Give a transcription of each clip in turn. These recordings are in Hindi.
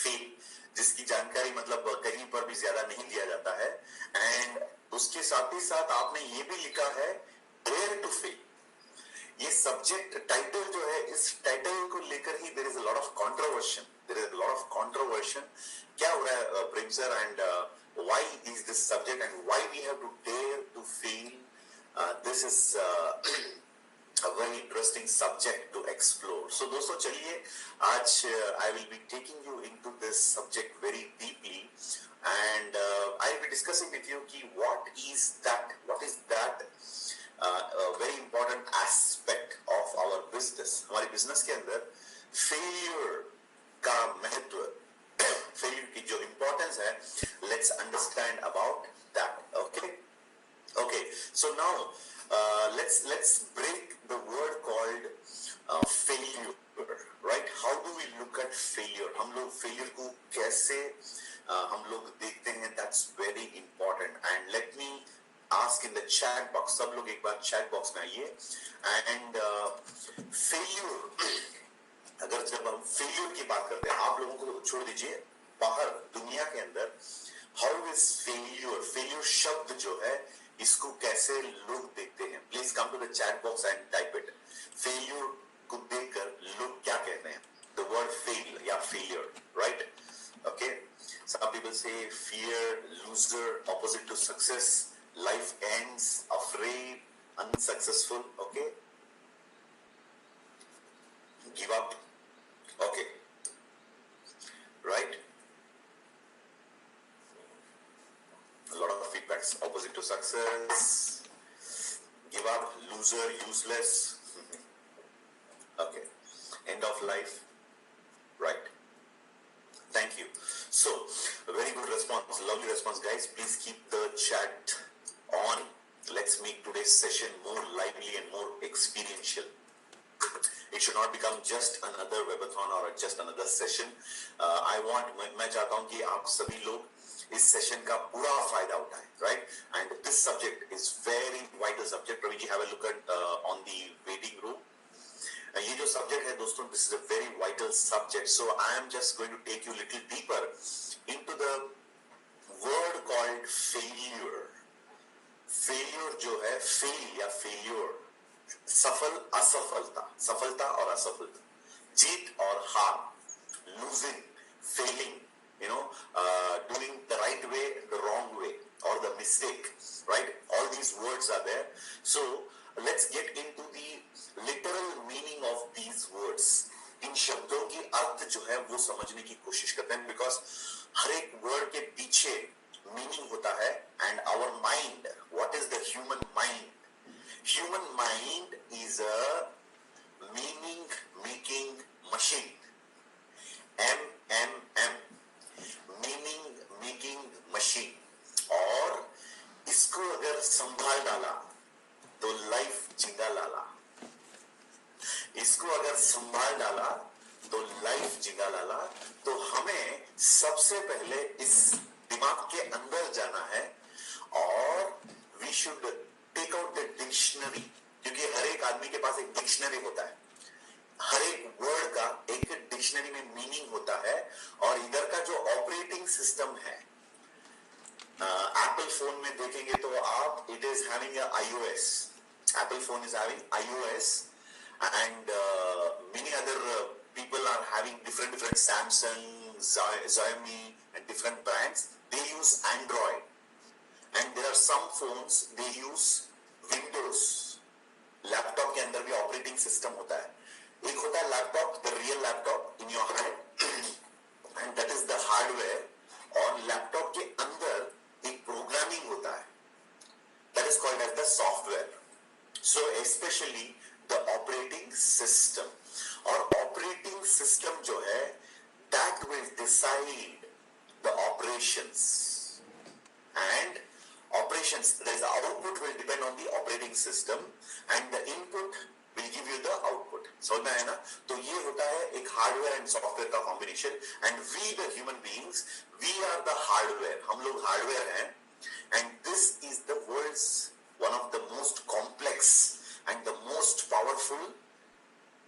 फेल, जिसकी जानकारी मतलब कहीं पर भी ज्यादा नहीं दिया जाता है। एंड उसके साथ ही साथ आपने ये भी लिखा है डेयर टू फेल। ये सब्जेक्ट टाइटल जो है, इस टाइटल को लेकर ही there is a lot of controversion, क्या हो रहा है Prem sir, and why is this subject and why we have to dare to fail? This is a very interesting subject to explore. So दोस्तों चलिए आज I will be taking you into this subject very deeply and I will be discussing with you कि what is that very important aspect of our business. हमारे business के अंदर failure का महत्व, failure की जो importance है, let's understand about that. Okay, so now let's break the word called failure, right? How do we look at failure? हम लोग failure को कैसे हम लोग देखते हैं? That's very important. And let me ask in the chat box, सब लोग एक बार chat box में आइए. And failure, अगर जब हम failure की बात करते हैं, आप लोगों को छोड़ दीजिए, बाहर दुनिया के अंदर how is failure शब्द जो है इसको कैसे लोग देखते हैं? Please come to the chat box and type it. Failure को देखकर लोग क्या कहते हैं? द वर्ड फेल या failure, right? Okay, some people से fear, loser, opposite to success, life ends, afraid, unsuccessful, okay, give up, okay, right? A lot of feedbacks. Opposite to success, give up, loser, useless. Okay, end of life, right? Thank you. So, a very good response, lovely response, guys. Please keep the chat on. Let's make today's session more lively and more experiential. It should not become just another webathon or just another session. मैं चाहता हूँ कि आप सभी लोग इस सेशन का पूरा फायदा उठाएं, right? And this subject is very vital subject. Praveen ji, have a look at on the waiting room. ये जो सब्जेक्ट है दोस्तों, this is a very vital subject. So I am just going to take you little deeper into the word called failure. Failure जो है, फेल या फेलियर, सफल, असफलता, सफलता और असफलता, जीत और हार, losing, failing, doing the right way, the wrong way, or the mistake, right? All these words are there. So let's get into the literal meaning of these words. इन शब्दों की अर्थ जो है वो समझने की कोशिश करते हैं, because हर एक word के पीछे meaning होता है. And our mind, what is the human mind? Human mind is a meaning making machine. MMM, meaning making machine. और इसको अगर संभाल डाला तो लाइफ जिंदा लाला. इसको अगर संभाल डाला तो लाइफ जिंदा लाला. तो हमें सबसे पहले इस दिमाग के अंदर जाना है और we should take out the dictionary, क्योंकि हर एक आदमी के पास एक डिक्शनरी होता है. हर एक वर्ड का एक डिक्शनरी में मीनिंग होता है. और इधर का जो ऑपरेटिंग सिस्टम है, एप्पल फोन में देखेंगे तो आप, it is having iOS. Apple phone is having iOS and many other people are having different Samsung, Xiaomi and different brands. They use Android, and there are some phones they use Windows. Laptop के अंदर भी ऑपरेटिंग सिस्टम होता है. एक होता है laptop, the real laptop in your hand, and that is the hardware. और लैपटॉप के अंदर एक प्रोग्रामिंग होता है, that is called as the software. So especially the operating system. और ऑपरेटिंग सिस्टम जो है, that will decide the operations. And operations, there is output will depend on the operating system and the input will give you the output. समझ में आया ना? तो ये होता है एक हार्डवेयर एंड सॉफ्टवेयर का combination. And we the human beings, we are the hardware. हम लोग हार्डवेयर हैं. And this is the world's one of the most complex and the most powerful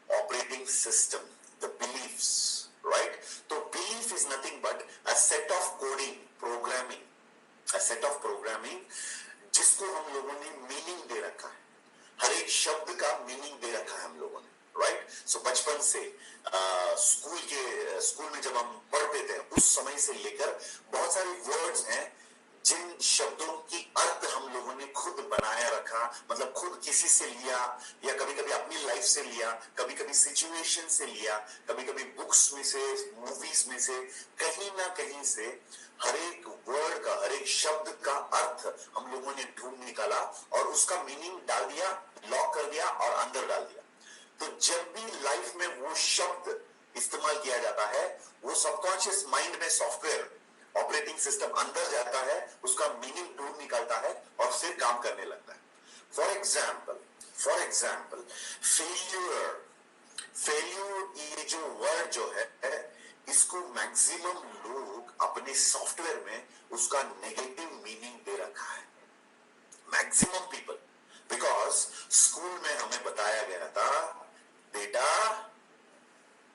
operating system, the beliefs, right? तो बिलीफ इज नथिंग इसको हम लोगों ने मीनिंग दे रखा है, हर एक शब्द का मीनिंग दे रखा है हम लोगों ने, राइट। सो बचपन से स्कूल में जब हम पढ़ते थे उस समय से लेकर बहुत सारे वर्ड्स हैं जिन शब्दों की अर्थ हम लोगों ने खुद बनाया रखा, मतलब खुद किसी से लिया या कभी कभी अपनी लाइफ से लिया, कभी कभी सिचुएशन से लिया, कभी कभी बुक्स में से, मूवीज में से, कहीं ना कहीं से हर एक वर्ड का, हर एक शब्द का अर्थ हम लोगों ने ढूंढ निकाला और उसका मीनिंग डाल दिया, लॉक कर दिया और अंदर डाल दिया। तो जब भी लाइफ में वो शब्द इस्तेमाल किया जाता है, वो सबकॉन्शियस माइंड में सॉफ्टवेयर, ऑपरेटिंग सिस्टम अंदर जाता है, उसका मीनिंग ढूंढ निकालता है और फिर काम करने लगता है। फॉर एग्जाम्पल फेल्यूर ये जो वर्ड जो है, इसको मैक्सिमम लोग अपने सॉफ्टवेयर में उसका नेगेटिव मीनिंग दे रखा है, मैक्सिमम पीपल। बिकॉज स्कूल में हमें बताया गया था, बेटा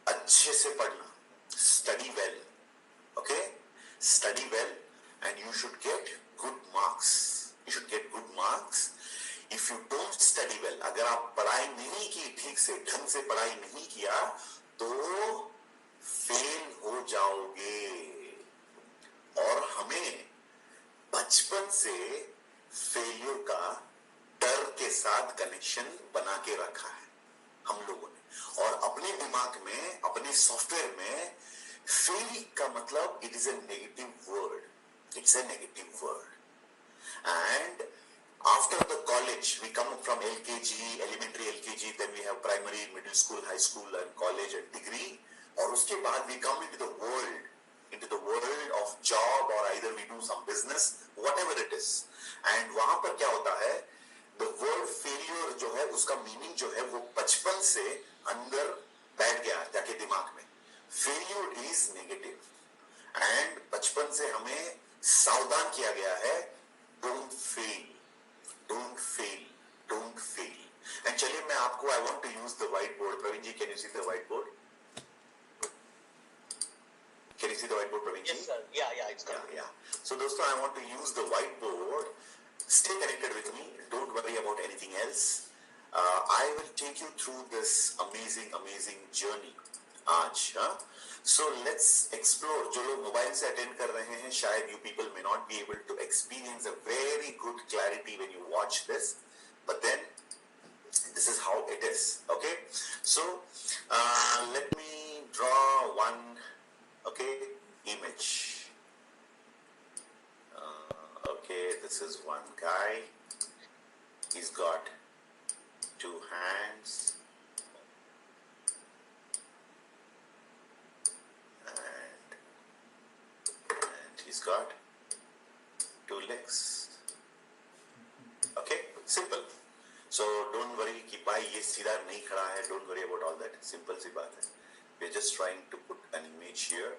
अच्छे से पढ़ना, study well, okay, study well and you should get good marks. You should get good marks. If you don't study well, अगर आप पढ़ाई नहीं की ठीक से, ढंग से पढ़ाई नहीं किया तो फेल हो जाओगे। और हमें बचपन से फेलियर का डर के साथ कनेक्शन बना के रखा है हम लोगों ने, और अपने दिमाग में, अपने सॉफ्टवेयर में फेल का मतलब it is a negative word, it's a negative word. And after the college we come from LKG, elementary LKG, then we have primary, middle school, high school and college and degree, और उसके बाद we come into the world of job, or either we do some business, whatever it is, and वहां पर क्या होता है, the word failure जो है उसका मीनिंग जो है वो बचपन से अंदर बैठ गया जाके दिमाग में। फेल्यूर इज नेगेटिव एंड बचपन से हमें सावधान किया गया है, don't fail, don't fail, don't fail. And चलिए मैं आपको, I want to use the white board. Praveen ji, can you see the white board? Can you see the white board, Praveen ji? Yes, sir. Yeah, it's coming. Yeah. So दोस्तों, I want to use the whiteboard. Stay connected with me. Don't worry about anything else. I will take you through this amazing journey. आज, so let's explore. जो लोग मोबाइल से अटेंड कर रहे हैं, शायद you people may not be able to experience a very good clarity when you watch this, but then this is how it is. Okay, so let me draw one, okay, image. Okay, this is one guy. He's got two hands. He's got two legs. Okay, simple. So don't worry कि भाई ये सीधा नहीं खड़ा है. Don't worry about all that. Simple सी बात है. We're just trying to put an image here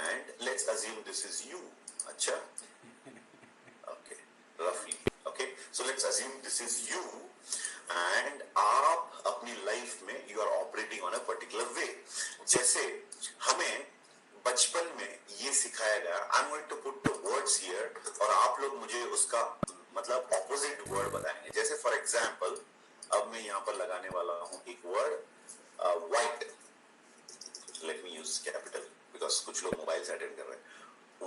and let's assume this is you. अच्छा? Okay, roughly. Okay, so let's assume this is you and आप अपनी लाइफ में you are operating on a particular way. जैसे हमें बचपन में ये सिखाया गया, I am going to put the words here और आप लोग मुझे उसका मतलब ऑपोजिट वर्ड बताएंगे। जैसे फॉर एग्जांपल अब मैं यहाँ पर लगाने वाला हूँ एक word white, let me use capital because कुछ लोग मोबाइल से अटेंड कर रहे हैं।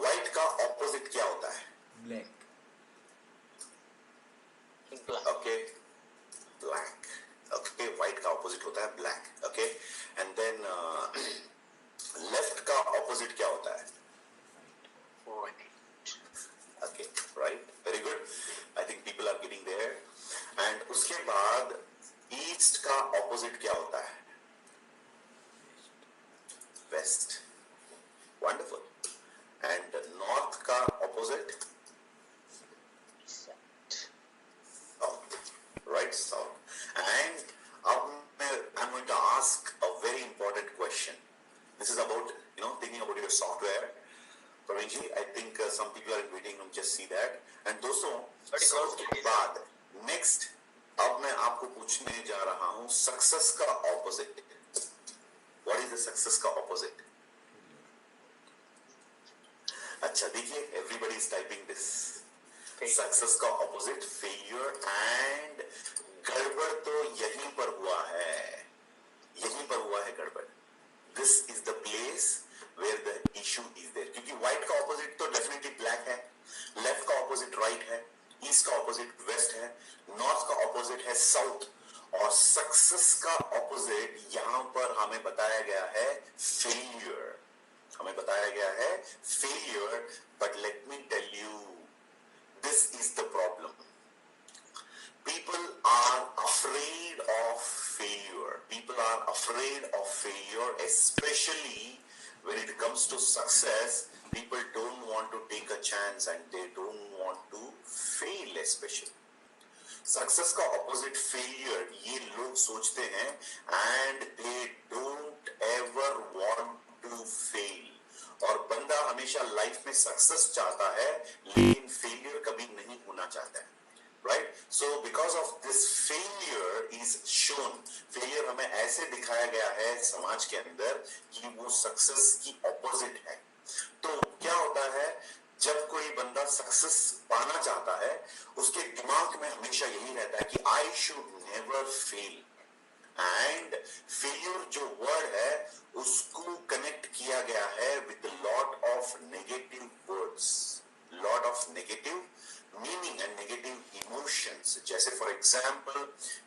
व्हाइट का ऑपोजिट क्या होता है? Black. Okay, black. Okay, white का ऑपोजिट होता है black. Okay, and then left का ऑपोजिट क्या होता है? Okay, right, very good. I think people are getting there. And उसके बाद ईस्ट का ऑपोजिट क्या होता है? वेस्ट। वंडरफुल। एंड नॉर्थ का ऑपोजिट? Right, south. एंड अब मैं I am going to ask a very important question. This is about, thinking about your software. Praveen ji, I think some people are in waiting room, just see that. And दोस्तों, सबके बाद next, अब मैं आपको पूछने जा रहा हूँ सक्सेस का opposite. What is the success का ऑपोजिट? अच्छा देखिए, everybody is typing this. Success का ऑपोजिट फेलियर, एंड गड़बड़ तो यहीं पर हुआ है, यहीं पर हुआ है गड़बड़. This is the place where the issue is there. क्योंकि व्हाइट का ऑपोजिट तो डेफिनेटली ब्लैक है, लेफ्ट का ऑपोजिट राइट है, ईस्ट का ऑपोजिट वेस्ट है, नॉर्थ का ऑपोजिट है साउथ, और सक्सेस का ऑपोजिट यहां पर हमें बताया गया है फेलियर. हमें बताया गया है failure. But let me tell you, this is the problem. People are afraid of failure. People are afraid of failure, especially when it comes to success. People don't want to take a chance and they don't want to fail, especially. Success का ऑपोजिट फेलियर ये लोग सोचते हैं, and they don't ever want to fail. और बंदा हमेशा लाइफ में सक्सेस चाहता है लेकिन फेलियर कभी नहीं होना चाहता है, right? So because of this failure is shown, failure हमें ऐसे दिखाया गया है समाज के अंदर कि वो सक्सेस की ऑपोजिट है. तो क्या होता है, जब कोई बंदा सक्सेस पाना चाहता है उसके दिमाग में हमेशा यही रहता है कि I should never fail. And failure जो वर्ड है उसको कनेक्ट किया गया है with lot of negative words, lot of negative meaning and negative emotions. जैसे for example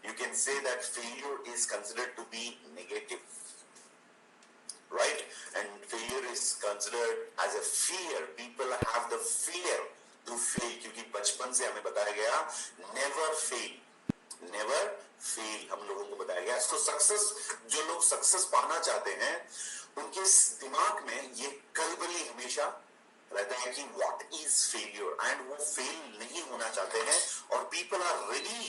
you can say that failure is considered to be negative, right? And failure is considered as a fear. People have the fear to fail, क्योंकि बचपन से हमें बताया गया never fail, never fail हम लोगों को बताया गया. तो सक्सेस, जो लोग सक्सेस पाना चाहते हैं उनके दिमाग में ये कलबली हमेशा रहता है कि what is failure, and वो फेल नहीं होना चाहते हैं. और people are ready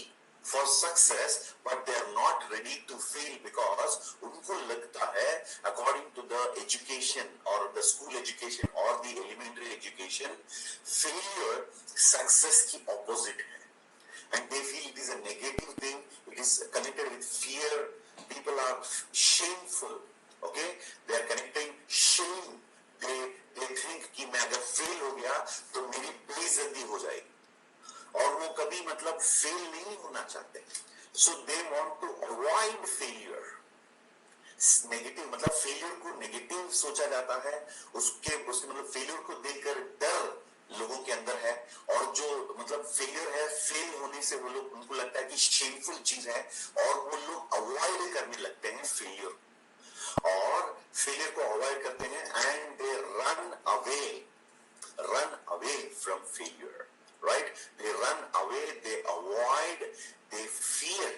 for success but they are not ready to fail because उनको लगता है according to the education or the school education or the elementary education, failure success की opposite है, and they feel it is a negative thing, it is connected with fear. People are shameful, okay, they are connecting shame. they think कि मैं अगर फेल हो गया तो मेरी बेइज्जती हो जाएगी, और वो कभी मतलब फेल नहीं होना चाहते. So they want to avoid failure. Negative मतलब फेलियर को नेगेटिव सोचा जाता है, उसके मतलब फेलियर को देखकर डर लोगों के अंदर है, और जो मतलब फेलियर है, फेल होने से वो लोग, उनको लगता है कि शेमफुल चीज है, और वो लोग अवॉइड करने लगते हैं फेलियर, और फेलियर को अवॉइड करते हैं, and they run away from failure. Right? They run away, they avoid, they fear,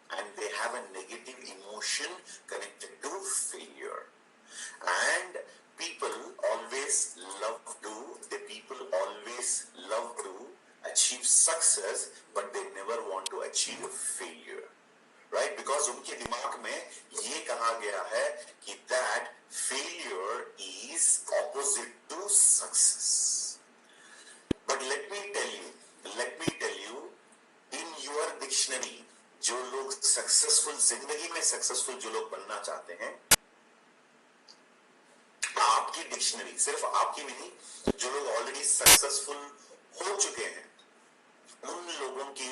and they have a negative emotion connected to failure. And people always love to achieve success, but they never want to achieve failure. Right? Because उनके दिमाग में ये कहा गया है कि that failure is opposite to success. But let me tell you, in your dictionary, जो लोग सक्सेसफुल, जिंदगी में सक्सेसफुल जो लोग बनना चाहते हैं, आपकी डिक्शनरी, सिर्फ आपकी भी नहीं, जो लोग ऑलरेडी सक्सेसफुल हो चुके हैं, उन लोगों की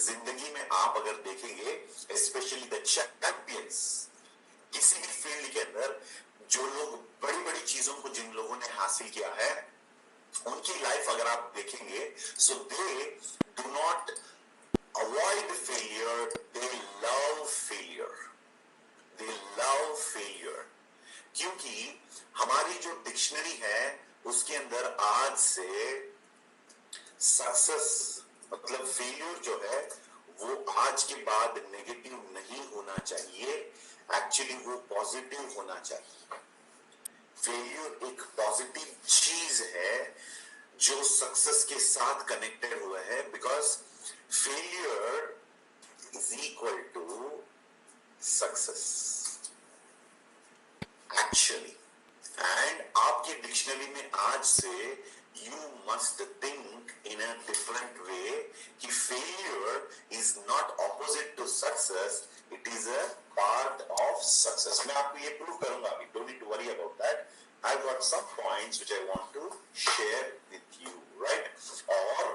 जिंदगी में आप अगर देखेंगे, स्पेशली द चैंपियंस, किसी भी फील्ड के अंदर जो लोग बड़ी बड़ी चीजों को जिन लोगों ने हासिल किया है, उनकी लाइफ अगर आप देखेंगे, so they do not avoid failure, they love failure. क्योंकि हमारी जो डिक्शनरी है उसके अंदर आज से सक्सेस मतलब फेलियर जो है वो आज के बाद नेगेटिव नहीं होना चाहिए, एक्चुअली वो पॉजिटिव होना चाहिए. फेलियर एक पॉजिटिव चीज है जो सक्सेस के साथ कनेक्टेड हुआ है, because failure is equal to success actually. And आपके डिक्शनरी में आज से you must think in a different way कि failure is not opposite to success, it is a part of success. मैं आपको ये प्रूव करूंगा अभी, don't need to worry about that. I've got some points which I want to share with you, right? और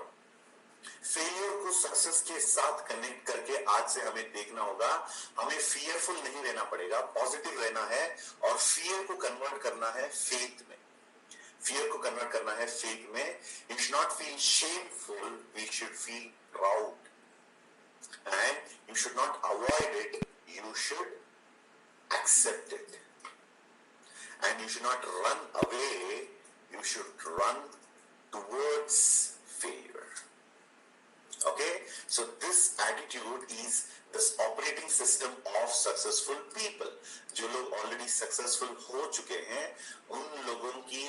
सक्सेस के साथ कनेक्ट करके आज से हमें देखना होगा, हमें फियरफुल नहीं रहना पड़ेगा, पॉजिटिव रहना है और फियर को कन्वर्ट करना है फेथ में। फियर को कन्वर्ट करना है फेथ में। You should not feel shameful, we should feel proud and you should not avoid it, you should accept it, and you should not run away, you should run towards failure. Okay, so this attitude is this operating system of successful people. जो लोग already successful हो चुके हैं, उन लोगों की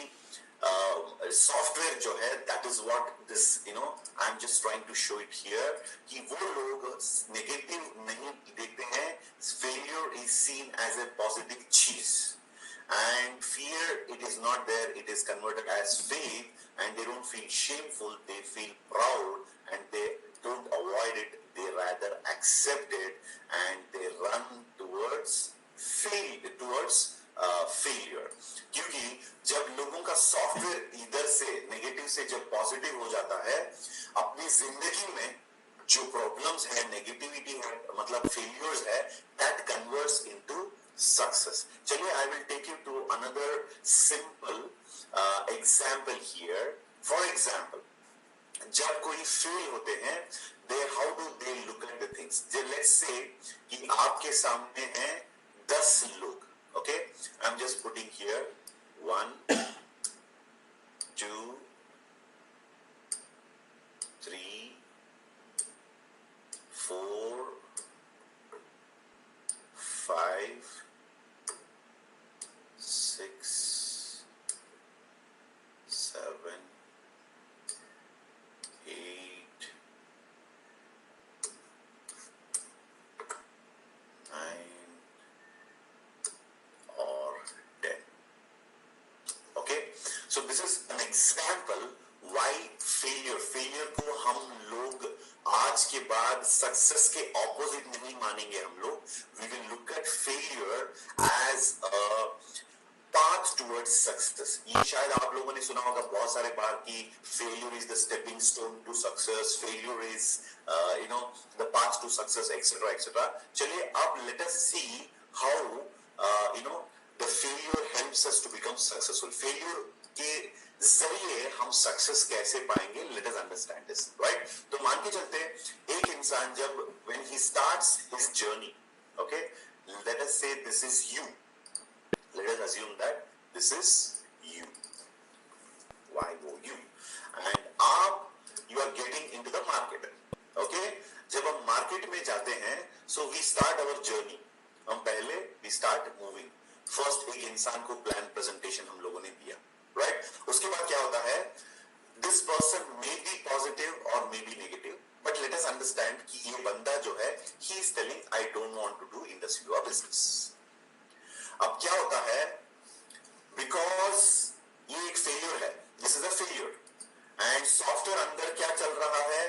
सॉफ्टवेयर जो है, that is what this, I'm just trying to show it here, कि वो लोग नेगेटिव नहीं देखते हैं, failure is seen as a positive चीज, and fear, it is not there, it is converted as faith, and they don't feel shameful, they feel proud, and they don't avoid it, they rather accept it, and they run towards failure. क्योंकि जब लोगों का सॉफ्टवेयर इधर से नेगेटिव से जब पॉजिटिव हो जाता है, अपनी जिंदगी में जो प्रॉब्लम्स है, नेगेटिविटी है, मतलब फेलियर्स है, दैट कन्वर्ट्स इनटू सक्सेस. चलिए, I will take you to another simple example here. For example, जब कोई फेल होते हैं, they how do they look at the things. Let's say कि आपके सामने हैं 10 लोग. Okay, I'm just putting here 1, 2, 3, 4, 5, 6, 7, 8, 9 or 10. Okay, so this is an example why failure को हम लोग आज के बाद सक्सेस के ऑपोजिट नहीं मानेंगे. हम लोग we will look at failure as a path towards success. ये शायद आप लोगों ने सुना होगा बहुत सारे बार कि failure is the stepping stone to success, failure is the path to success, etc. etc. चलिए, अब let us see how the failure helps us to become successful. Failure के जरिए हम सक्सेस कैसे पाएंगे, let us understand this, right? तो मान के चलते एक इंसान जब when he starts his journey, okay, let us say this is you. Let us assume that this is you. YOU. And you are getting into the market. Okay? जब हम मार्केट में जाते हैं, so we start our journey. हम पहले we start moving. फर्स्ट एक इंसान को प्लान प्रेजेंटेशन हम लोगों ने दिया, राइट? उसके बाद क्या होता है, this person may be positive और may be negative, but let us understand कि ये बंदा जो है, he is telling I don't want to do industry और बिजनेस. अब क्या होता है, बिकॉज ये एक फेलियर है, this is a failure, and software अंदर क्या चल रहा है,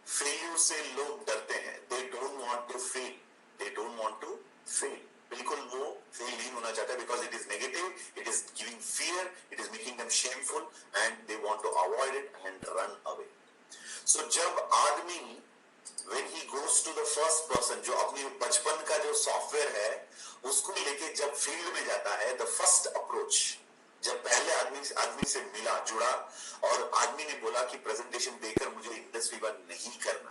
फेलियर से लोग डरते हैं, they don't want to fail, they don't want to fail. बिल्कुल वो फेल नहीं होना चाहता, because it is negative, it is giving fear, it is making them shameful, and they want to avoid it and run away. So जब आदमी when he goes to the first person, जो अपनी बचपन का जो सॉफ्टवेयर है उसको लेके जब फील्ड में जाता है, द फर्स्ट अप्रोच, जब पहले आदमी से मिला, जुड़ा, और आदमी ने बोला कि प्रेजेंटेशन देकर मुझे इंडस्ट्री वर्क नहीं करना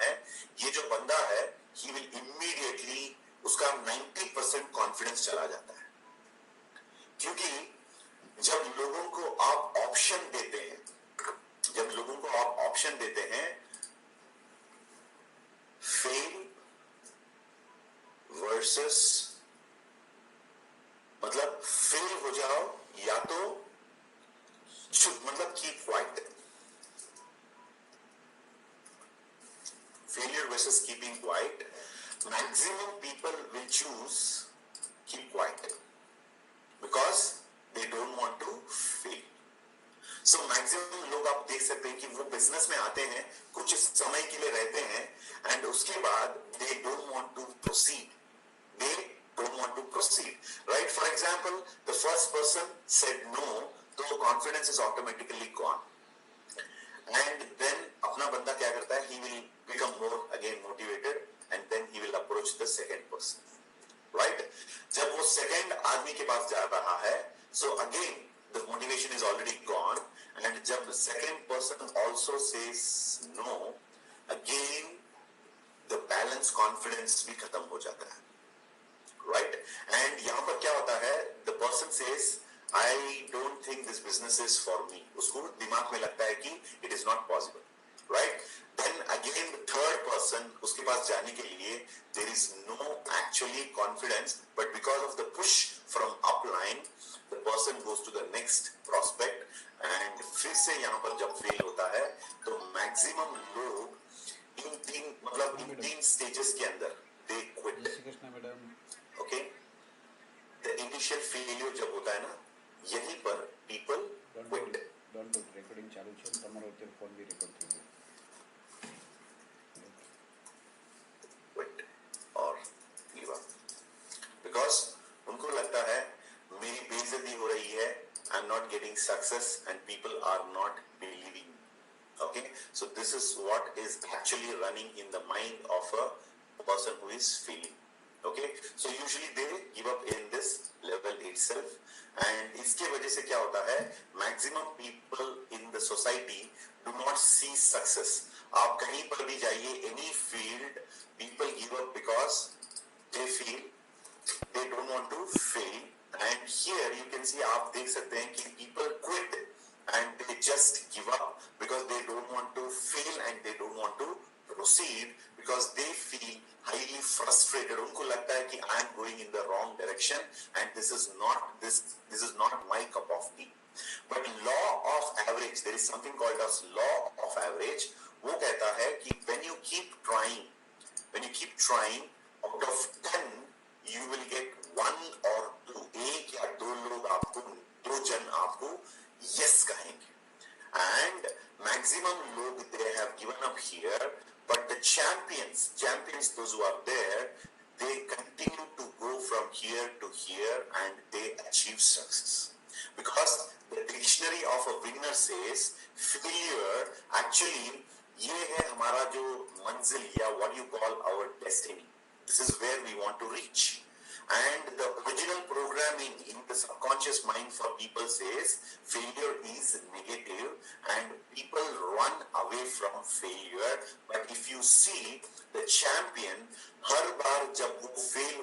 है, ये जो बंदा है, he will immediately, उसका 90% कॉन्फिडेंस चला जाता है. क्योंकि जब लोगों को आप ऑप्शन देते हैं, फेल वर्सेस, मतलब फेल हो जाओ या तो चुप, मतलब keep quiet. Failure versus keeping quiet. Maximum people will choose keep quiet because they don't want to fail. So maximum लोग आप देख सकते हैं कि वो बिजनेस में आते हैं, कुछ समय के लिए रहते हैं, एंड उसके बाद they don't want to proceed. Right? For example, the first person said no, so confidence is automatically gone. and then अपना बंदा क्या करता है, he will become more again motivated and then he will approach the second person, right? जब वो second आदमी के पास जा रहा है, so again the motivation is already gone, and जब the second person also says no, again the balance confidence भी खत्म हो जाता है, right? And यहाँ पर क्या होता है, the person says I don't think this business is for me. उसको दिमाग में लगता है कि it is not possible, right? Then again the third person, उसके पास जाने के लिए there is no actually confidence, but because of the push from upline, the person goes to the next prospect, and फिर से यहाँ पर जब fail होता है तो maximum लोग इन तीन stages के अंदर they quit. Okay? The initial failure जब होता है ना, यहीं पर people quit. Don't do recording चालू છે, તમારો અત્યારે ફોન બી રેકોર્ડ થઈ ગયો. Quit or give up. Because उनको लगता है मेरी बेइज्जती हो रही है, I'm not getting success and people are not believing. Okay, so this is what is actually running in the mind of a person who is failing. Okay, so usually they give up in this level itself, and इसके वजह से क्या होता है, maximum people in the society do not see success. आप कहीं पर भी जाइए, any field, people give up because they feel they don't want to fail, and here you can see, आप देख सकते हैं कि people quit and they just give up because they don't want to fail and they don't want to proceed because they feel highly frustrated. उनको लगता है कि I am going in the wrong direction and this is not my cup of tea. But law of average, there is something called as law of average. वो कहता है कि when you keep trying, out of 10 you will get 1 or 2, एक या दो जन आपको yes कहेंगे, and maximum लोग they have given up here, but the champions, those who are there, they continue to go from here to here and they achieve success, because the dictionary of a winner says failure actually ये है हमारा जो मंजिल या what you call our destiny. This is where we want to reach. And the original programming in the subconscious mind for people says failure is negative and people run away from failure. But if you see the champion, हर बार जब वो fail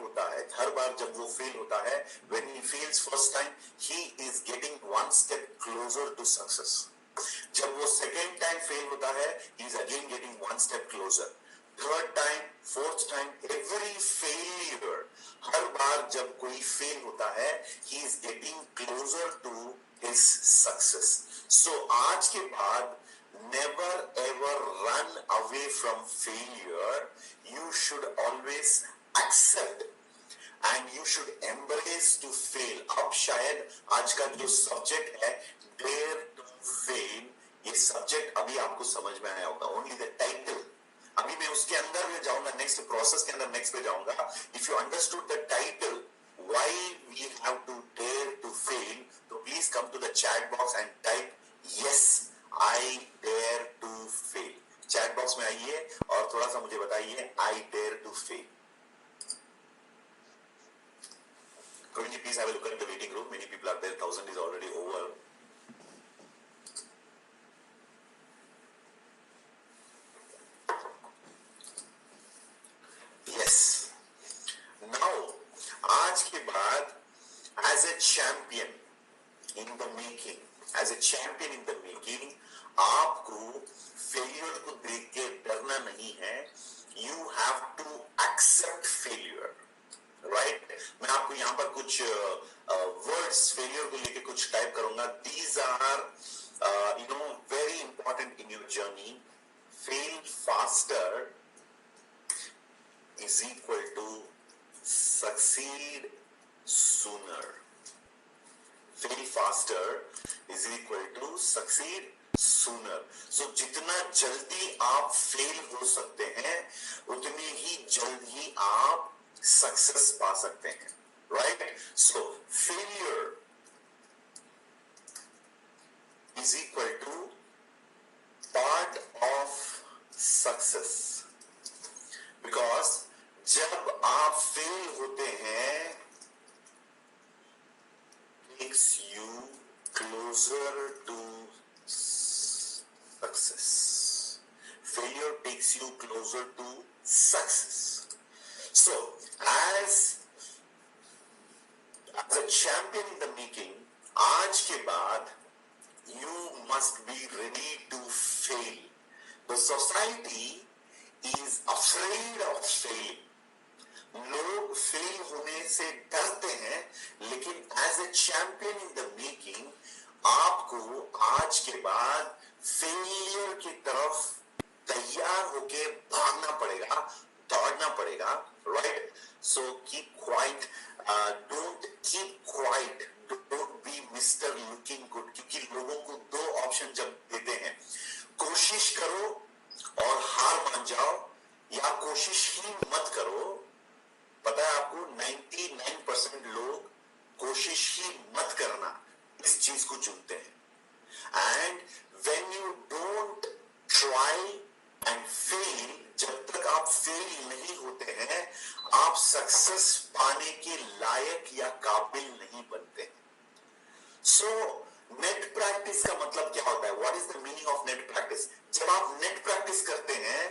होता है, when he fails first time, he is getting one step closer to success. जब वो second time fail होता है, he is again getting one step closer. Third time, fourth time, every failure, हर बार जब कोई fail होता है, he is getting closer to his success. So आज के बाद never ever run away from failure. You should always accept and you should embrace to fail. अब शायद आज का जो subject है dare to fail, ये subject अभी आपको समझ में आया होगा. Only the title. अभी मैं उसके अंदर में जाऊंगा, नेक्स्ट प्रोसेस के अंदर नेक्स्ट पे जाऊंगा. If you understood the title why we have to dare to fail, तो please come to the chat box and type yes I dare to fail. Chat box में आइए और थोड़ा सा मुझे बताइए I dare to fail. Could you please have a look at the waiting room? Many people are there. 1000 is already over. आज के बाद as a champion in the making, आपको failure को देख के डरना नहीं है. You have to accept failure, right? मैं आपको यहाँ पर कुछ words failure को लेके कुछ टाइप करूंगा. These are very important in your journey. Fail faster is equal to succeed sooner. Fail faster is equal to succeed sooner. So जितना जल्दी आप फेल हो सकते हैं, उतनी ही जल्द ही आप सक्सेस पा सकते हैं, right? So failure is equal to takes you closer to success. Failure takes you closer to success. So, as a champion in the making, आज के बाद you must be ready to fail. The society is afraid of failing. लोग फेल होने से डरते हैं, लेकिन as a champion in the making आपको आज के बाद फेलियर की तरफ तैयार होके भागना पड़ेगा, दौड़ना पड़ेगा, right? So keep quiet, don't keep quiet, don't be mister looking good, क्योंकि लोगों को दो ऑप्शन जब देते हैं, कोशिश करो और हार मान जाओ, या कोशिश ही मत करो। पता है आपको 99% लोग कोशिश ही मत करना इस चीज को चुनते हैं। And when you don't try and fail, जब तक आप फेल नहीं होते हैं, आप सक्सेस पाने के लायक या काबिल नहीं बनते। सो नेट प्रैक्टिस का मतलब क्या होता है? What is the meaning of net practice? जब आप नेट प्रैक्टिस करते हैं,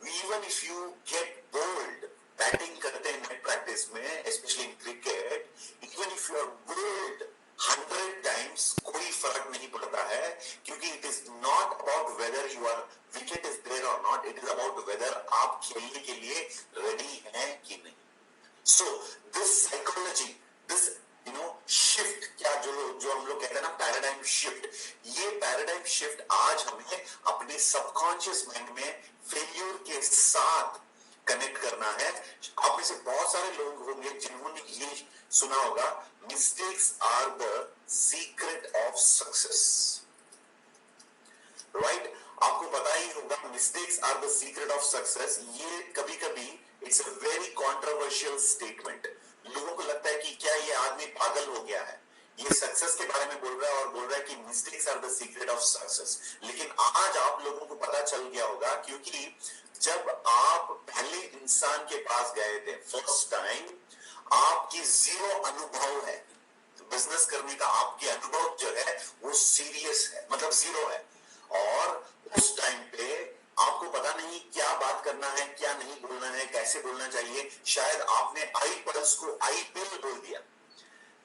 even if you get bowled, batting करते हैं नेट प्रैक्टिस में, specially in cricket, even if you are bowled 100 times, कोई फर्क नहीं पड़ता है, क्योंकि it is not about whether you are wicket is there और not, it is about whether आप खेलने के लिए रेडी हैं कि नहीं। So this psychology, this shift, क्या जो हम लोग कहते हैं ना पैराडाइम शिफ्ट, ये पैराडाइम शिफ्ट आज हमें अपने सबकॉन्शियस माइंड में फेल्यूर के साथ कनेक्ट करना है। आप में से बहुत सारे लोग होंगे जिन्होंने ये सुना होगा, mistakes are the secret of success, right? आपको पता ही होगा mistakes are the secret of success. ये कभी कभी it's a very controversial statement. लोगों को लगता है कि क्या ये आदमी पागल हो गया है, ये सक्सेस के बारे में बोल रहा है और बोल रहा है कि mistakes are the secret of success. लेकिन आज आप लोगों को पता चल गया होगा, क्योंकि जब आप पहले इंसान के पास गए थे फर्स्ट टाइम, आपकी जीरो अनुभव है बिजनेस करने का, आपके अनुभव जो है वो सीरियस है, मतलब जीरो है, और उस टाइम पे आपको पता नहीं क्या बात करना है, क्या नहीं बोलना है, कैसे बोलना चाहिए। शायद आपने आई पल्स को आई पिल बोल दिया,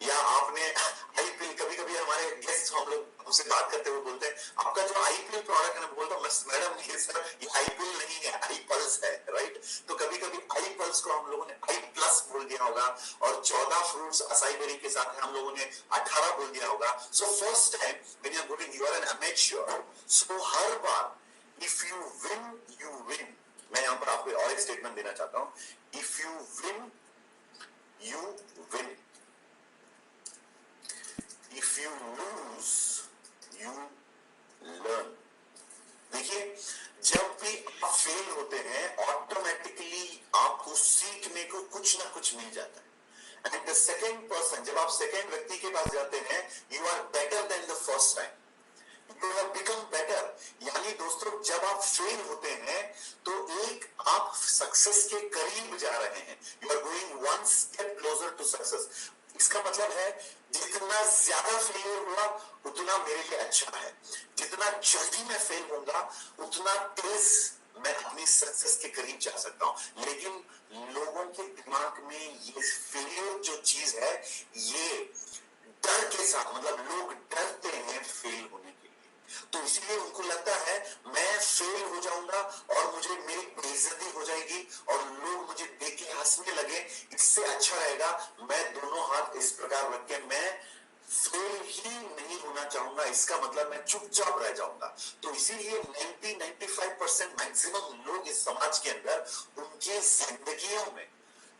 या आपने आई पिल, कभी कभी हमारे गेस्ट हम लोग हमसे बात करते हुए बोलते हैं, आपका जो आई पिल प्रोडक्ट है, बोलता हूँ मैडम ये सर ये आई पिल नहीं है, आई पल्स है, राइट? तो कभी कभी आई पल्स को हम लोगों ने आई प्लस बोल दिया होगा, और 14 फ्रूट्स असाई बेरी के साथ हम लोगों ने 18 बोल दिया होगा। So first time when you are going, you are an amateur. So हर बार if you win, you win. मैं यहां पर आपको और एक स्टेटमेंट देना चाहता हूं, if you win, you win, if you lose, you learn। देखिए, जब भी आप फेल होते हैं, ऑटोमेटिकली आपको सीखने को कुछ ना कुछ मिल जाता है। एंड द सेकेंड पर्सन, जब आप सेकेंड व्यक्ति के पास जाते हैं, you are better than the first time, you have become better. यानी दोस्तों, जब आप फेल होते हैं तो एक आप सक्सेस के करीब जा रहे हैं, you are going one step closer to success. इसका मतलब है जितना ज्यादा फेलियर हुआ उतना मेरे लिए अच्छा है, जितना जल्दी मैं फेल होऊंगा उतना तेज मैं अपनी सक्सेस के करीब जा सकता हूं। लेकिन लोगों के दिमाग में ये फेलियर जो चीज है, ये डर के साथ, मतलब लोग डरते हैं फेल होने के लिए, तो इसलिए उनको लगता है मैं फेल हो जाऊंगा और मुझे मेरी बेइज्जती हो जाएगी और लोग मुझे देख के हंसने लगे, इससे अच्छा रहेगा मैं दोनों हाथ इस प्रकार रख के मैं फेल ही नहीं होना चाहूंगा, इसका मतलब मैं चुपचाप रह जाऊंगा। तो इसीलिए 90-95% मैक्सिमम लोग इस समाज के अंदर उनके जिंदगियों में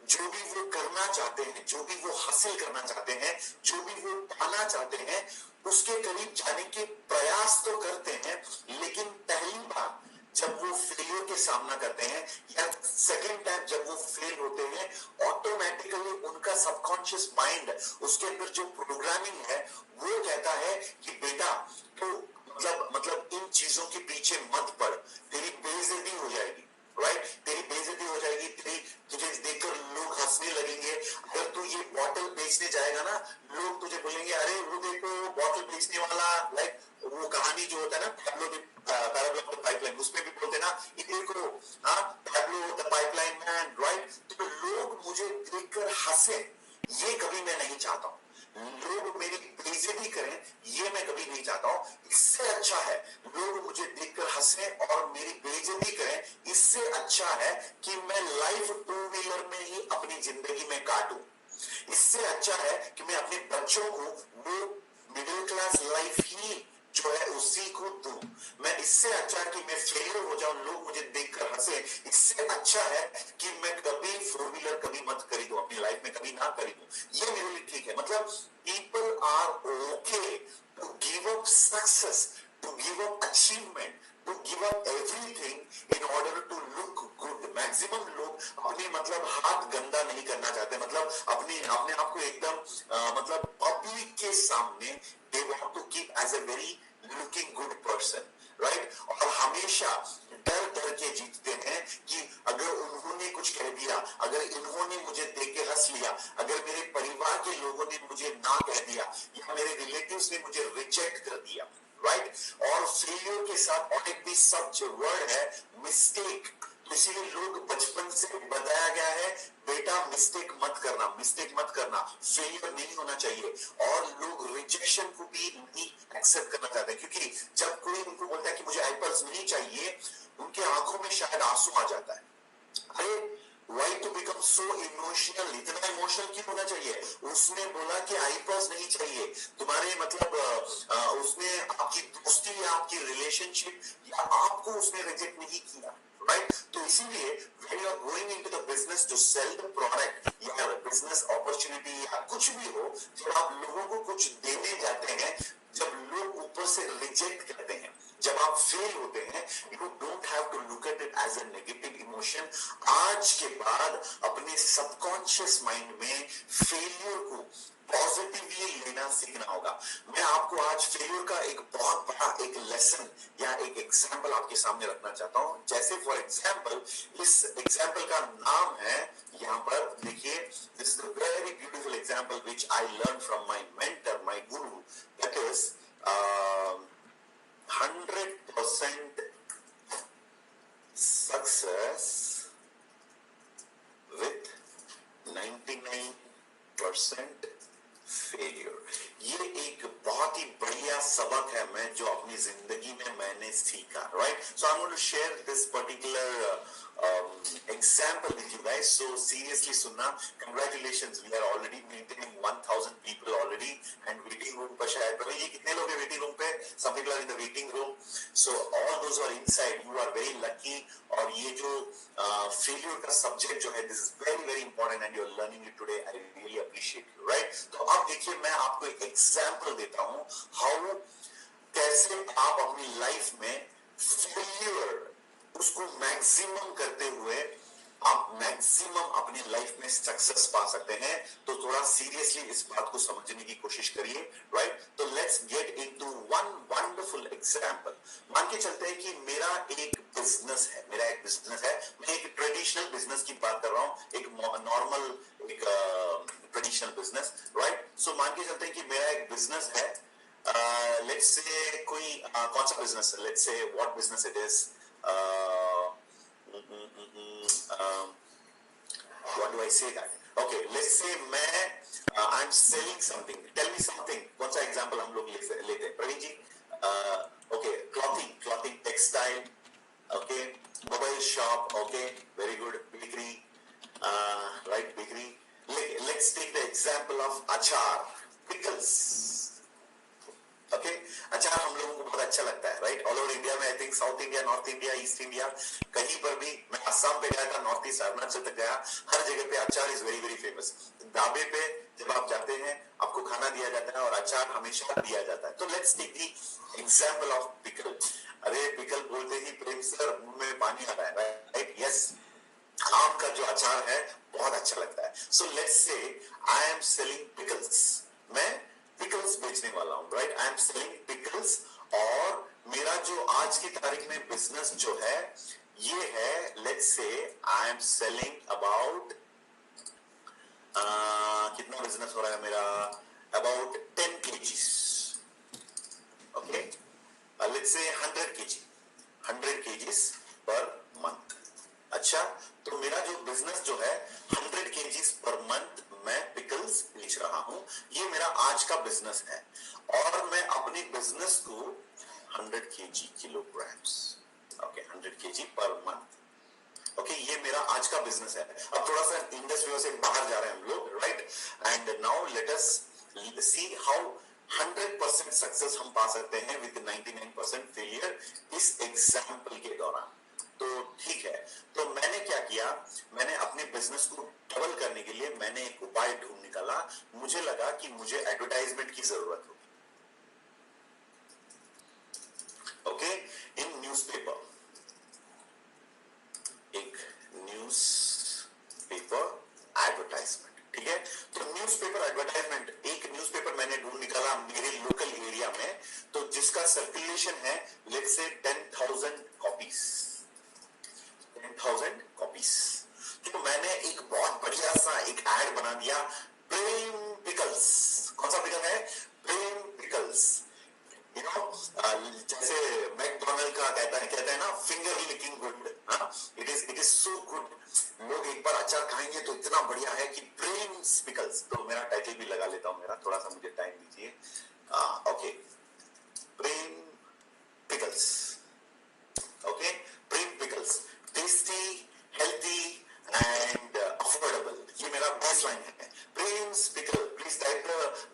जो भी वो करना चाहते हैं, जो भी वो हासिल करना चाहते हैं, जो भी वो पाना चाहते हैं, उसके करीब जाने के प्रयास तो करते हैं, लेकिन पहली बार जब वो फेलियर के सामना करते हैं या सेकेंड टाइम जब वो फेल होते हैं, ऑटोमेटिकली उनका सबकॉन्शियस माइंड, उसके अंदर जो प्रोग्रामिंग है वो कहता है कि बेटा तो मतलब इन चीजों के पीछे मत पड़, तेरी बेइज्जती हो जाएगी, राइट? तेरी बेइज्जती हो जाएगी, तुझे देखकर लोग हंसने लगेंगे। अगर तू ये बॉटल बेचने जाएगा ना लोग तुझे बोलेंगे अरे वो देखो बॉटल बेचने वाला, लाइक वो कहानी जो होता है ना पैराबल ऑफ द पाइपलाइन, उसमें भी बोलते ना ये देखो, हाँ Pablo the pipeline man, right. तो लोग मुझे देखकर हंसे, ये कभी मैं नहीं चाहता हूँ। लोग मेरी बेइज्जती करें, ये मैं कभी नहीं चाहता हूँ। इससे अच्छा है लोग मुझे देखकर हंसे और मेरी बेइज्जती करें, इससे अच्छा है कि मैं लाइफ टू व्हीलर में ही अपनी जिंदगी में काटूं। इससे अच्छा है कि मैं अपने बच्चों को वो मिडिल क्लास लाइफ ही जो है उसी को दूं। मैं इससे अच्छा है कि मैं फेलियर हो जाऊं, लोग मुझे देखकर हंसे, इससे अच्छा है कि मैं कभी फोर व्हीलर कभी मत खरीदूं, अपनी लाइफ में कभी ना खरीदूं। ये मेरे लिए ठीक है। मतलब people are okay to give up success, to give up achievement, to give up everything in order to look good. Maximum लोग अपने मतलब हाथ गंदा नहीं करना चाहते, मतलब अपने आप को एकदम मतलब पब्लिक के सामने they want to keep as a very looking good person, right. और हमेशा डर के जीतते हैं कि अगर उन्होंने कुछ कह दिया, अगर इन्होंने मुझे देख के हंस लिया, अगर मेरे परिवार के लोगों ने मुझे ना कह दिया या मेरे रिलेटिव्स ने मुझे रिजेक्ट कर दिया, राइट। और फेलियर के साथ और एक भी सच वर्ड है मिस्टेक। इसीलिए लोग बचपन से बताया गया है बेटा मिस्टेक मत करना, मिस्टेक मत करना, फेलियर नहीं होना चाहिए। और लोग रिजेक्शन को भी नहीं एक्सेप्ट करना चाहते, क्योंकि जब कोई उनको बोलता है कि मुझे एप्पल्स नहीं चाहिए, उनके आंखों में शायद आंसू आ जाता है। अरे why to become so emotional, इतना इमोशनल क्यों होना चाहिए? उसने बोला कि आईपॉस नहीं चाहिए, तुम्हारे मतलब उसने आपकी दोस्ती या आपकी रिलेशनशिप या आपको उसने रिजेक्ट नहीं किया, राइट। तो इसीलिए when you are going into the business to sell the product या बिजनेस अपॉर्चुनिटी या कुछ भी हो, जब आप लोगों को कुछ देने जाते हैं, जब लोग ऊपर से रिजेक्ट करते हैं, जब आप फेल होते हैं, you don't have to look at it as a negative emotion. आज के बाद अपने सबकॉन्शियस माइंड में फेलियर को पॉजिटिवली लेना सीखना होगा। मैं आपको आज फेलियर का एक बहुत बड़ा एक लेसन या एक एग्जाम्पल आपके सामने रखना चाहता हूं। जैसे फॉर एग्जाम्पल, इस एग्जाम्पल का नाम है, यहां पर देखिए, this is a very beautiful example which I learn from my mentor, my guru, that is 100% success with 99% failure। ये एक बहुत ही बढ़िया सबक है मैं जो अपनी जिंदगी में मैंने सीखा, right. So I am going to share this particular example with you guys, so seriously सुनना। Congratulations, we are already maintaining 1000 people already and waiting room पर शायद पता ये कितने लोग हैं waiting room पे? Some people are in the waiting room, so all those who are inside, you are very lucky। और ये जो failure का subject जो है, this is very very important and you are learning it today, I really appreciate you, right। तो अब देखिए मैं आपको एक example देता हूँ how कैसे आप अपनी लाइफ में failure उसको मैक्सिमम करते हुए आप मैक्सिमम अपनी लाइफ में सक्सेस पा सकते हैं। तो थोड़ा सीरियसली इस बात को समझने की कोशिश करिए, राइट। तो let's get into one wonderful example. मान के चलते हैं कि मेरा एक बिजनेस है, मैं एक ट्रेडिशनल बिजनेस की बात कर रहा हूं, एक नॉर्मल एक ट्रेडिशनल बिजनेस, राइट। सो मान के चलते हैं कि मेरा एक बिजनेस है, लेट्स से कोई कौन सा बिजनेस है, let's say what business it is, what do I say that? Okay, let's say I'm selling something. Tell me something. कौन सा example हम लोग लेते हैं प्रवीण जी? Okay, clothing, textile. Okay, mobile shop. Okay, very good. Bakery, right? Bakery. Let's take the example of achar, pickles. Okay, अचार हम लोगों को बहुत अच्छा लगता है, राइट। ऑल ओवर इंडिया में, I think south India, north India, east India, कहीं पर भी, मैं असम पे गया था, नॉर्थ ईस्ट अरुणाचल तक गया, हर जगह पे अचार इज वेरी वेरी फेमस। ढाबे पे जब आप जाते हैं, आपको खाना दिया जाता है और अचार हमेशा दिया जाता है। तो let's take the example of pickle. अरे पिकल बोलते ही प्रेम सर मुंह में पानी आ रहा है, राइट। यस, आम का जो अचार है बहुत अच्छा लगता है। So let's say I am selling pickles, मैं पिकल्स बेचने वाला हूं, right. I am selling pickles और मेरा जो आज की तारीख में बिजनेस जो है ये है, let's say I am selling about कितना बिजनेस हो रहा है मेरा, kgs. Okay, let's say 100 kg, 100 kgs per month. अच्छा, तो मेरा जो बिजनेस जो है 100 kgs पर मंथ मैं पिकल्स बेच रहा हूं, ये मेरा आज का बिजनेस है और मैं अपने बिजनेस को 100 kg kilograms, okay 100 kg per month, okay ये मेरा आज का बिजनेस है। अब थोड़ा सा इंडस्ट्री से बाहर जा रहे हैं हम लोग, right, and now let us see how 100% success हम पा सकते हैं विद 99% फेलियर इस एग्जाम्पल के दौरान। तो ठीक है, तो मैंने क्या किया, मैंने अपने बिजनेस को डबल करने के लिए मैंने एक उपाय ढूंढ निकाला। मुझे लगा कि मुझे एडवर्टाइजमेंट की जरूरत होगी, ओके, इन न्यूज़पेपर, एक न्यूज पेपर एडवर्टाइजमेंट, ठीक है। तो न्यूज़पेपर एडवर्टाइजमेंट, एक न्यूज़पेपर मैंने ढूंढ निकाला मेरे लोकल एरिया में, तो जिसका सर्कुलेशन है लेट्स से 10,000 कॉपीज, 10,000 कॉपीज। तो मैंने एक बहुत बढ़िया सा एक एड बना दिया, प्रेम पिकल्स। कौन सा पिकल है? प्रेम पिकल्स। यू नो, जैसे मैकडोनल्ड का कहता है ना, finger licking good, it is so good. लोग एक बार अचार खाएंगे तो इतना बढ़िया है कि प्रेम पिकल्स। तो मेरा टाइटल भी लगा लेता हूं, मेरा थोड़ा सा मुझे टाइम दीजिए। Okay, Prem pickles, okay, Prem pickles, tasty, healthy and affordable, ये मेरा बेसलाइन है। Prem's pickle, please type the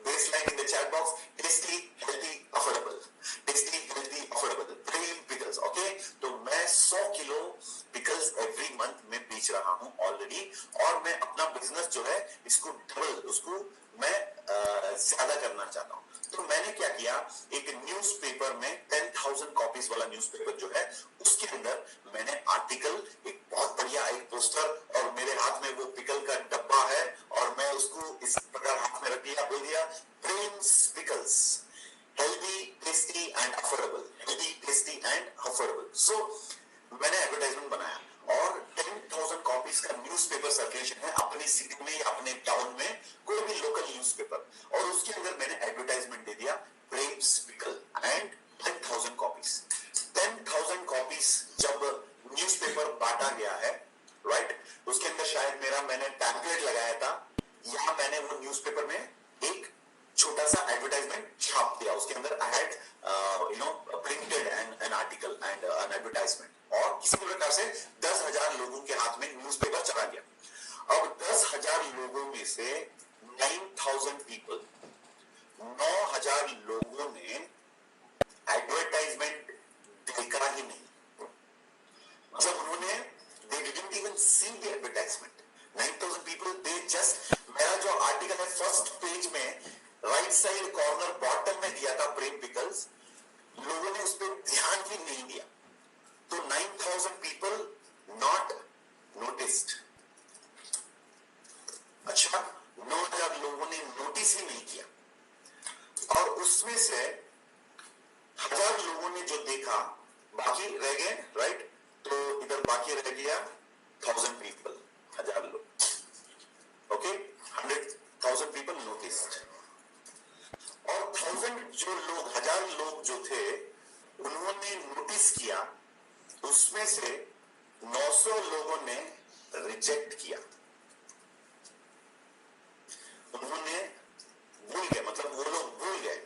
baseline in the chat box, tasty, healthy, affordable, tasty, healthy, affordable, Prem pickles, okay. तो मैं 100 किलो पिकल्स एवरी मंथ में बेच रहा हूं ऑलरेडी, और मैं अपना बिजनेस जो है इसको डबल, उसको मैं ज्यादा करना चाहता हूं। तो मैंने क्या किया, एक न्यूज़पेपर में 10,000 कॉपीज वाला न्यूज़पेपर जो है उसके अंदर मैंने आर्टिकल, एक बहुत बढ़िया एक पोस्टर, और मेरे हाथ में वो पिकल का डब्बा है और मैं उसको इस प्रकार हाथ में रख दिया, बोल दिया Prem's pickles, healthy, tasty and affordable, healthy, tasty and affordable. So मैंने एडवर्टाइजमेंट बनाया और 10,000 कॉपीज का न्यूज़पेपर सर्कुलेशन है अपनी सिटी में या अपने टाउन में, कोई भी लोकल न्यूज़पेपर, और उसके अंदर मैंने एडवर्टाइजमेंट दे दिया Prem's pickle and 10,000 copies. 10,000 copies जब न्यूज़पेपर बांटा गया है, राइट, उसके अंदर शायद मैंने पैम्पलेट लगाया था, या मैंने वो न्यूज़पेपर में एक छोटा सा एडवर्टाइजमेंट छाप दिया, उसके अंदर I had printed an article and an advertisement, और किसी प्रकार से 10,000 लोगों के हाथ में न्यूज़पेपर चला गया। अब 10,000 लोगों में से 9,000 पीपल, 9,000 लोगों ने एडवर्टाइजमेंट देखा ही नहीं, मतलब उन्होंने they didn't even see the advertisement. 9,000 people, they just, मेरा जो आर्टिकल है फर्स्ट पेज में राइट साइड कॉर्नर बॉटम में दिया था प्रेम पिकल्स, लोगों ने उस पर ध्यान ही नहीं दिया। तो 9,000 people not noticed। अच्छा, 9,000 लोगों ने नोटिस ही नहीं किया, और उसमें से 1,000 लोगों ने जो देखा, बाकी रह गए, राइट, तो इधर बाकी रह गया 1,000 पीपल, 1,000 लोग, ओके, 100,000 पीपल नोटिस्ड, और 1,000 जो लोग, 1,000 लोग जो थे उन्होंने नोटिस किया, उसमें से 900 लोगों ने रिजेक्ट किया, उन्होंने भूल गए, मतलब वो लोग भूल गए,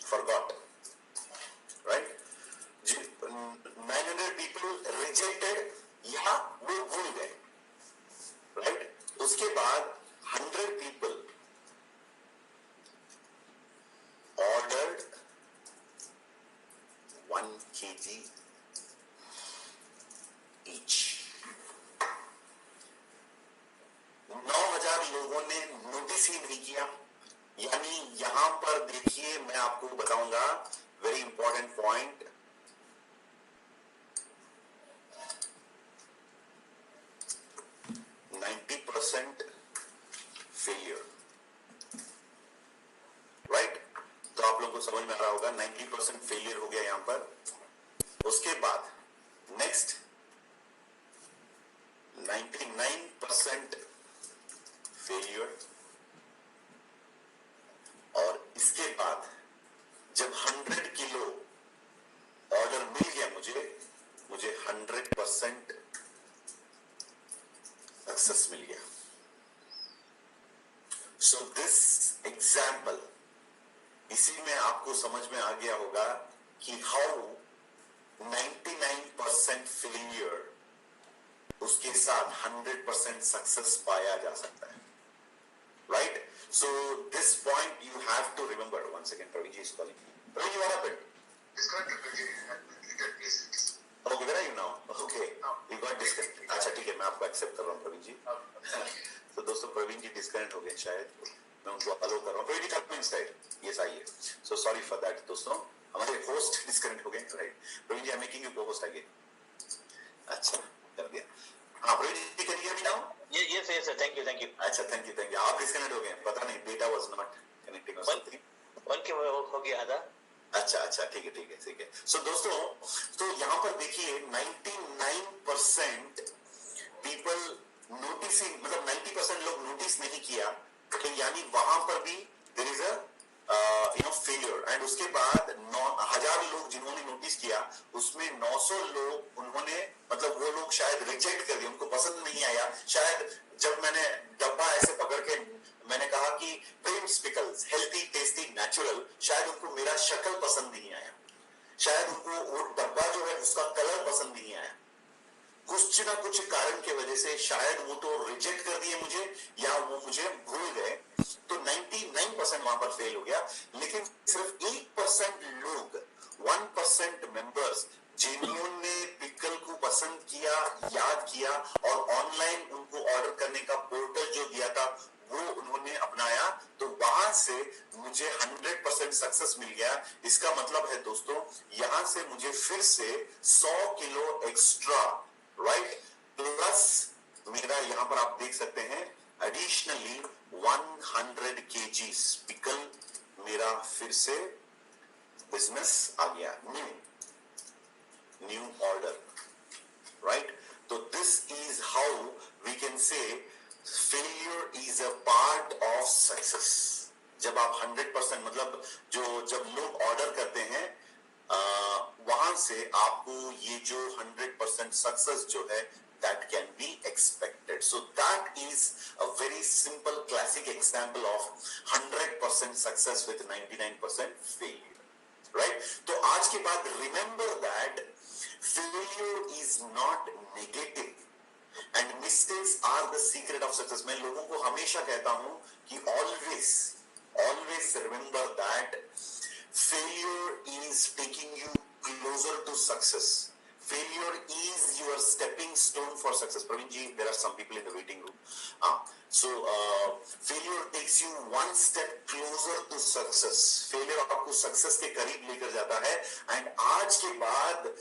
forgot, right? 900 people rejected, या वो भूल गए, right? उसके बाद 100 people ordered 1 kg each। 9,000 लोगों ने नोटिस ही नहीं किया, यानी यहां पर देखिए, मैं आपको बताऊंगा very important point, failure, right. तो आप लोगों को समझ में आ रहा होगा 90% फेलियर हो गया यहां पर। उसके बाद नेक्स्ट 99% फेलियर, दिस एग्जाम्पल, इसी में आपको समझ में आ गया होगा कि हाउ 99% फेलियर उसके साथ 100% सक्सेस पाया जा सकता है, right? So this point you have to remember. One second, Praveen ji is calling. Praveen ji, what happened? Okay, where are you now? Okay, you got disconnected. अच्छा ठीक है, मैं आपको एक्सेप्ट कर रहा हूँ प्रवीण जी. तो दोस्तों, प्रवीण जी डिस्कनेक्ट हो गए शायद, मैं उनको अलो कर रहा हूँ. प्रवीण जी कम इनसाइड. यस, आइए. सो सॉरी फॉर दैट दोस्तों, हमारे होस्ट डिस्कनेक्ट हो गए, right? Praveen ji, I am making you co-host again. अच्छा, कर दिया. हाँ Praveen ji, can you hear me now? Yes, sir. Thank you. अच्छा, थैंक यू. आप डिस्कनेक्ट हो गए, पता नहीं, डेटा वाज नॉट कनेक्टिंग और समथिंग. वन के हो गया आधा. अच्छा, ठीक है. सो दोस्तों, तो यहाँ पर देखिए 99% पीपल नोटिसिंग, मतलब 90% लोग नोटिस नहीं किया, तो यानी वहां पर भी there is a failure. And उसके बाद 9,000 लोग जिन्होंने नोटिस किया, उसमें 900 लोग उन्होंने, मतलब वो लोग शायद रिजेक्ट कर दिए, उनको पसंद नहीं आया. शायद जब मैंने डब्बा ऐसे पकड़ के मैंने कहा कि Prem's pickles, healthy tasty natural, शायद उनको मेरा शक्ल पसंद नहीं आया, शायद उनको वो डब्बा जो है उसका कलर पसंद नहीं आया. कुछ ना कुछ कारण की वजह से शायद वो तो रिजेक्ट कर दिए मुझे, या वो मुझे भूल गए. तो 99% वहां पर फेल हो गया. लेकिन सिर्फ 1% लोग, 1% मेंबर्स, जिन्होंने पिकल को पसंद किया, याद किया और ऑनलाइन उनको ऑर्डर करने का पोर्टल जो दिया था वो उन्होंने अपनाया, तो वहां से मुझे 100% सक्सेस मिल गया. इसका मतलब है दोस्तों, यहां से मुझे फिर से 100 किलो एक्स्ट्रा, राइट, प्लस मेरा यहां पर आप देख सकते हैं एडिशनली 100 kgs पिकल मेरा फिर से बिजनेस आ गया. New order, right? तो this is how we can say failure is a part of success. जब आप 100%, मतलब जब लोग ऑर्डर करते हैं, वहां से आपको ये जो 100% सक्सेस जो है that can be expected. So that is a very simple classic example of 100% success with 99% failure, right? तो आज के बाद remember that failure is not negative and mistakes are the secret of success. मैं लोगों को हमेशा कहता हूं कि always remember that failure is taking you closer to success. Failure is your stepping stone for success. Praveen ji, there are some people in the waiting room. Failure takes you one step closer to success. Failure आपको success के करीब लेकर जाता है. And आज के बाद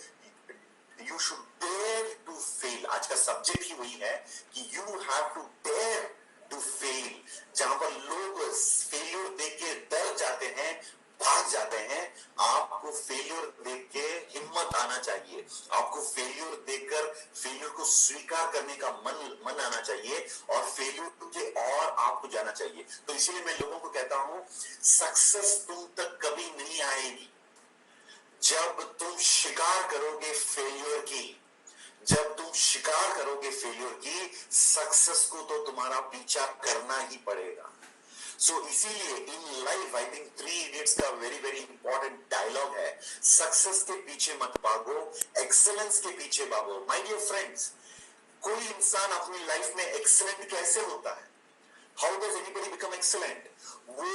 you should dare to fail. आज का सब्जेक्ट ही वही है कि you have to dare to fail. जहां पर लोग फेलियर देख के डर जाते हैं, भाग जाते हैं, आपको फेलियर देख के हिम्मत आना चाहिए. आपको फेलियर देखकर फेलियर को स्वीकार करने का मन आना चाहिए और फेलियर के और आपको जाना चाहिए. तो इसीलिए मैं लोगों को कहता हूं, सक्सेस तुम तक कभी नहीं आएगी जब तुम शिकार करोगे फेलियर की. जब तुम शिकार करोगे फेलियर की, सक्सेस को तो तुम्हारा पीछा करना ही पड़ेगा. सो इसीलिए in life I think 3 idiots का वेरी इंपॉर्टेंट डायलॉग है, सक्सेस के पीछे मत भागो, एक्सेलेंस के पीछे भागो. माय डियर फ्रेंड्स, कोई इंसान अपनी लाइफ में एक्सेलेंट कैसे होता है? How does anybody become excellent? वो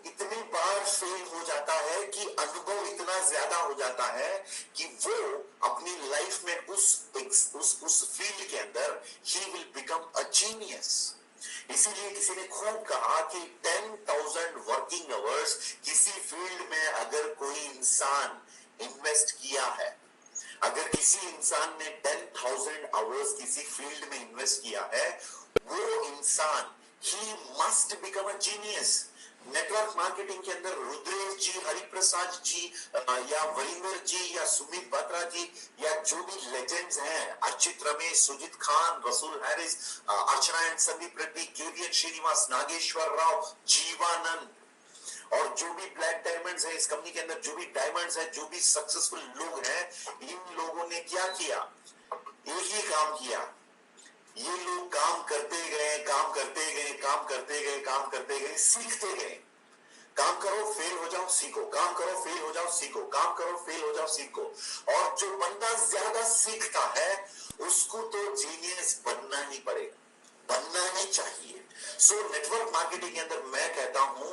इतनी बार फेल हो जाता है कि अनुभव इतना ज्यादा हो जाता है कि वो अपनी लाइफ में उस फील्ड के अंदर he will become a genius. इसीलिए किसी ने खूब कहा कि 10,000 वर्किंग आवर्स किसी फील्ड में अगर कोई इंसान इन्वेस्ट किया है, अगर किसी इंसान ने 10,000 आवर्स किसी फील्ड में इन्वेस्ट किया है, वो इंसान he must become a genius. Network marketing के अंदर रुद्रेश जी, हरिप्रसाद जी, या वरिंदर जी, या सुमित बत्रा जी, या जो भी लेजेंड्स हैं, अर्चित रमेश, सुजीत खान, रसूल हैरिस, अर्चना एंड संदीप रेड्डी, केवीएन श्रीनिवास, नागेश्वर राव, जीवानंद, और जो भी ब्लैक डायमंड्स है इस कंपनी के अंदर, जो भी डायमंड्स है, जो भी सक्सेसफुल लोग हैं, इन लोगों ने क्या किया? एक ही काम किया, ये लोग काम करते गए, काम करते गए, काम करते गए, काम करते गए, सीखते गए। काम करो, फेल हो जाओ, सीखो, काम करो, फेल हो जाओ, सीखो, काम करो, फेल हो जाओ, सीखो। और जो बंदा ज्यादा सीखता है उसको तो जीनियस बनना ही पड़ेगा, बनना ही चाहिए। सो नेटवर्क मार्केटिंग के अंदर मैं कहता हूं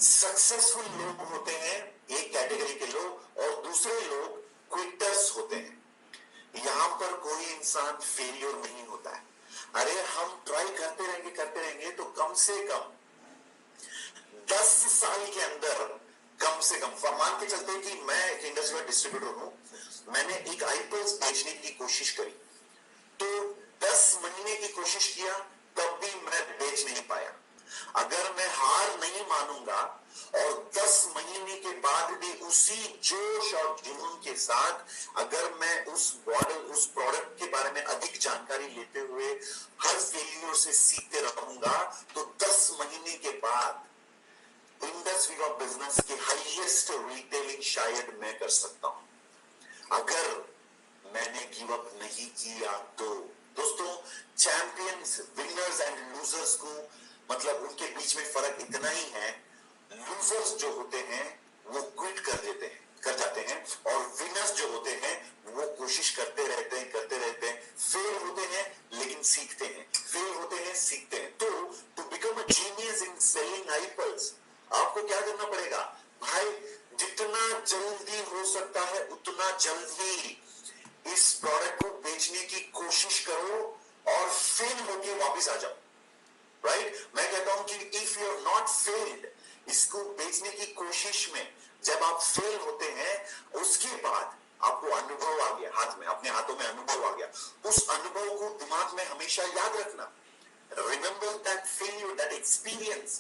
सक्सेसफुल लोग होते हैं एक कैटेगरी के लोग, और दूसरे लोग क्विटर्स होते हैं। यहां पर कोई इंसान फेलियर नहीं होता है। अरे हम ट्राई करते रहेंगे तो कम से कम 10 साल के अंदर, कम से कम मान के चलते कि मैं एक इंडस्ट्री में डिस्ट्रीब्यूटर हूं, मैंने एक आईपल्स बेचने की कोशिश करी, तो 10 महीने की कोशिश किया, तब भी मैं बेच नहीं पाया। अगर मैं हार नहीं मानूंगा और 10 महीने के बाद भी उसी जोश और जुनून के साथ अगर मैं उस मॉडल, उस प्रोडक्ट के बारे में अधिक जानकारी लेते हुए हर फेलियर से सीखते रहूंगा, तो 10 महीने के बाद इंडस्ट्री ऑफ बिजनेस के हाईएस्ट रिटेलिंग शायद मैं कर सकता हूं, अगर मैंने गिव अप नहीं किया तो। दोस्तों, चैंपियंस, विनर्स एंड लूजर्स को मतलब उनके बीच में फर्क इतना ही है, लूजर्स जो होते हैं वो क्विट कर जाते हैं, और विनर्स जो होते हैं वो कोशिश करते रहते हैं, फेल होते हैं लेकिन सीखते हैं, फेल होते हैं, सीखते हैं। तो to become a genius in selling आईपल्स आपको क्या करना पड़ेगा भाई, जितना जल्दी हो सकता है उतना जल्दी इस प्रोडक्ट को बेचने की कोशिश करो और फेल होके वापस आ जाओ। राइट? मैं कहता हूं कि if you are not failed, इसको बेचने की कोशिश में जब आप फेल होते हैं, उसके बाद आपको अनुभव आ गया, हाथ में, अपने हाथों में अनुभव आ गया, उस अनुभव को दिमाग में हमेशा याद रखना। Remember that failure, that experience।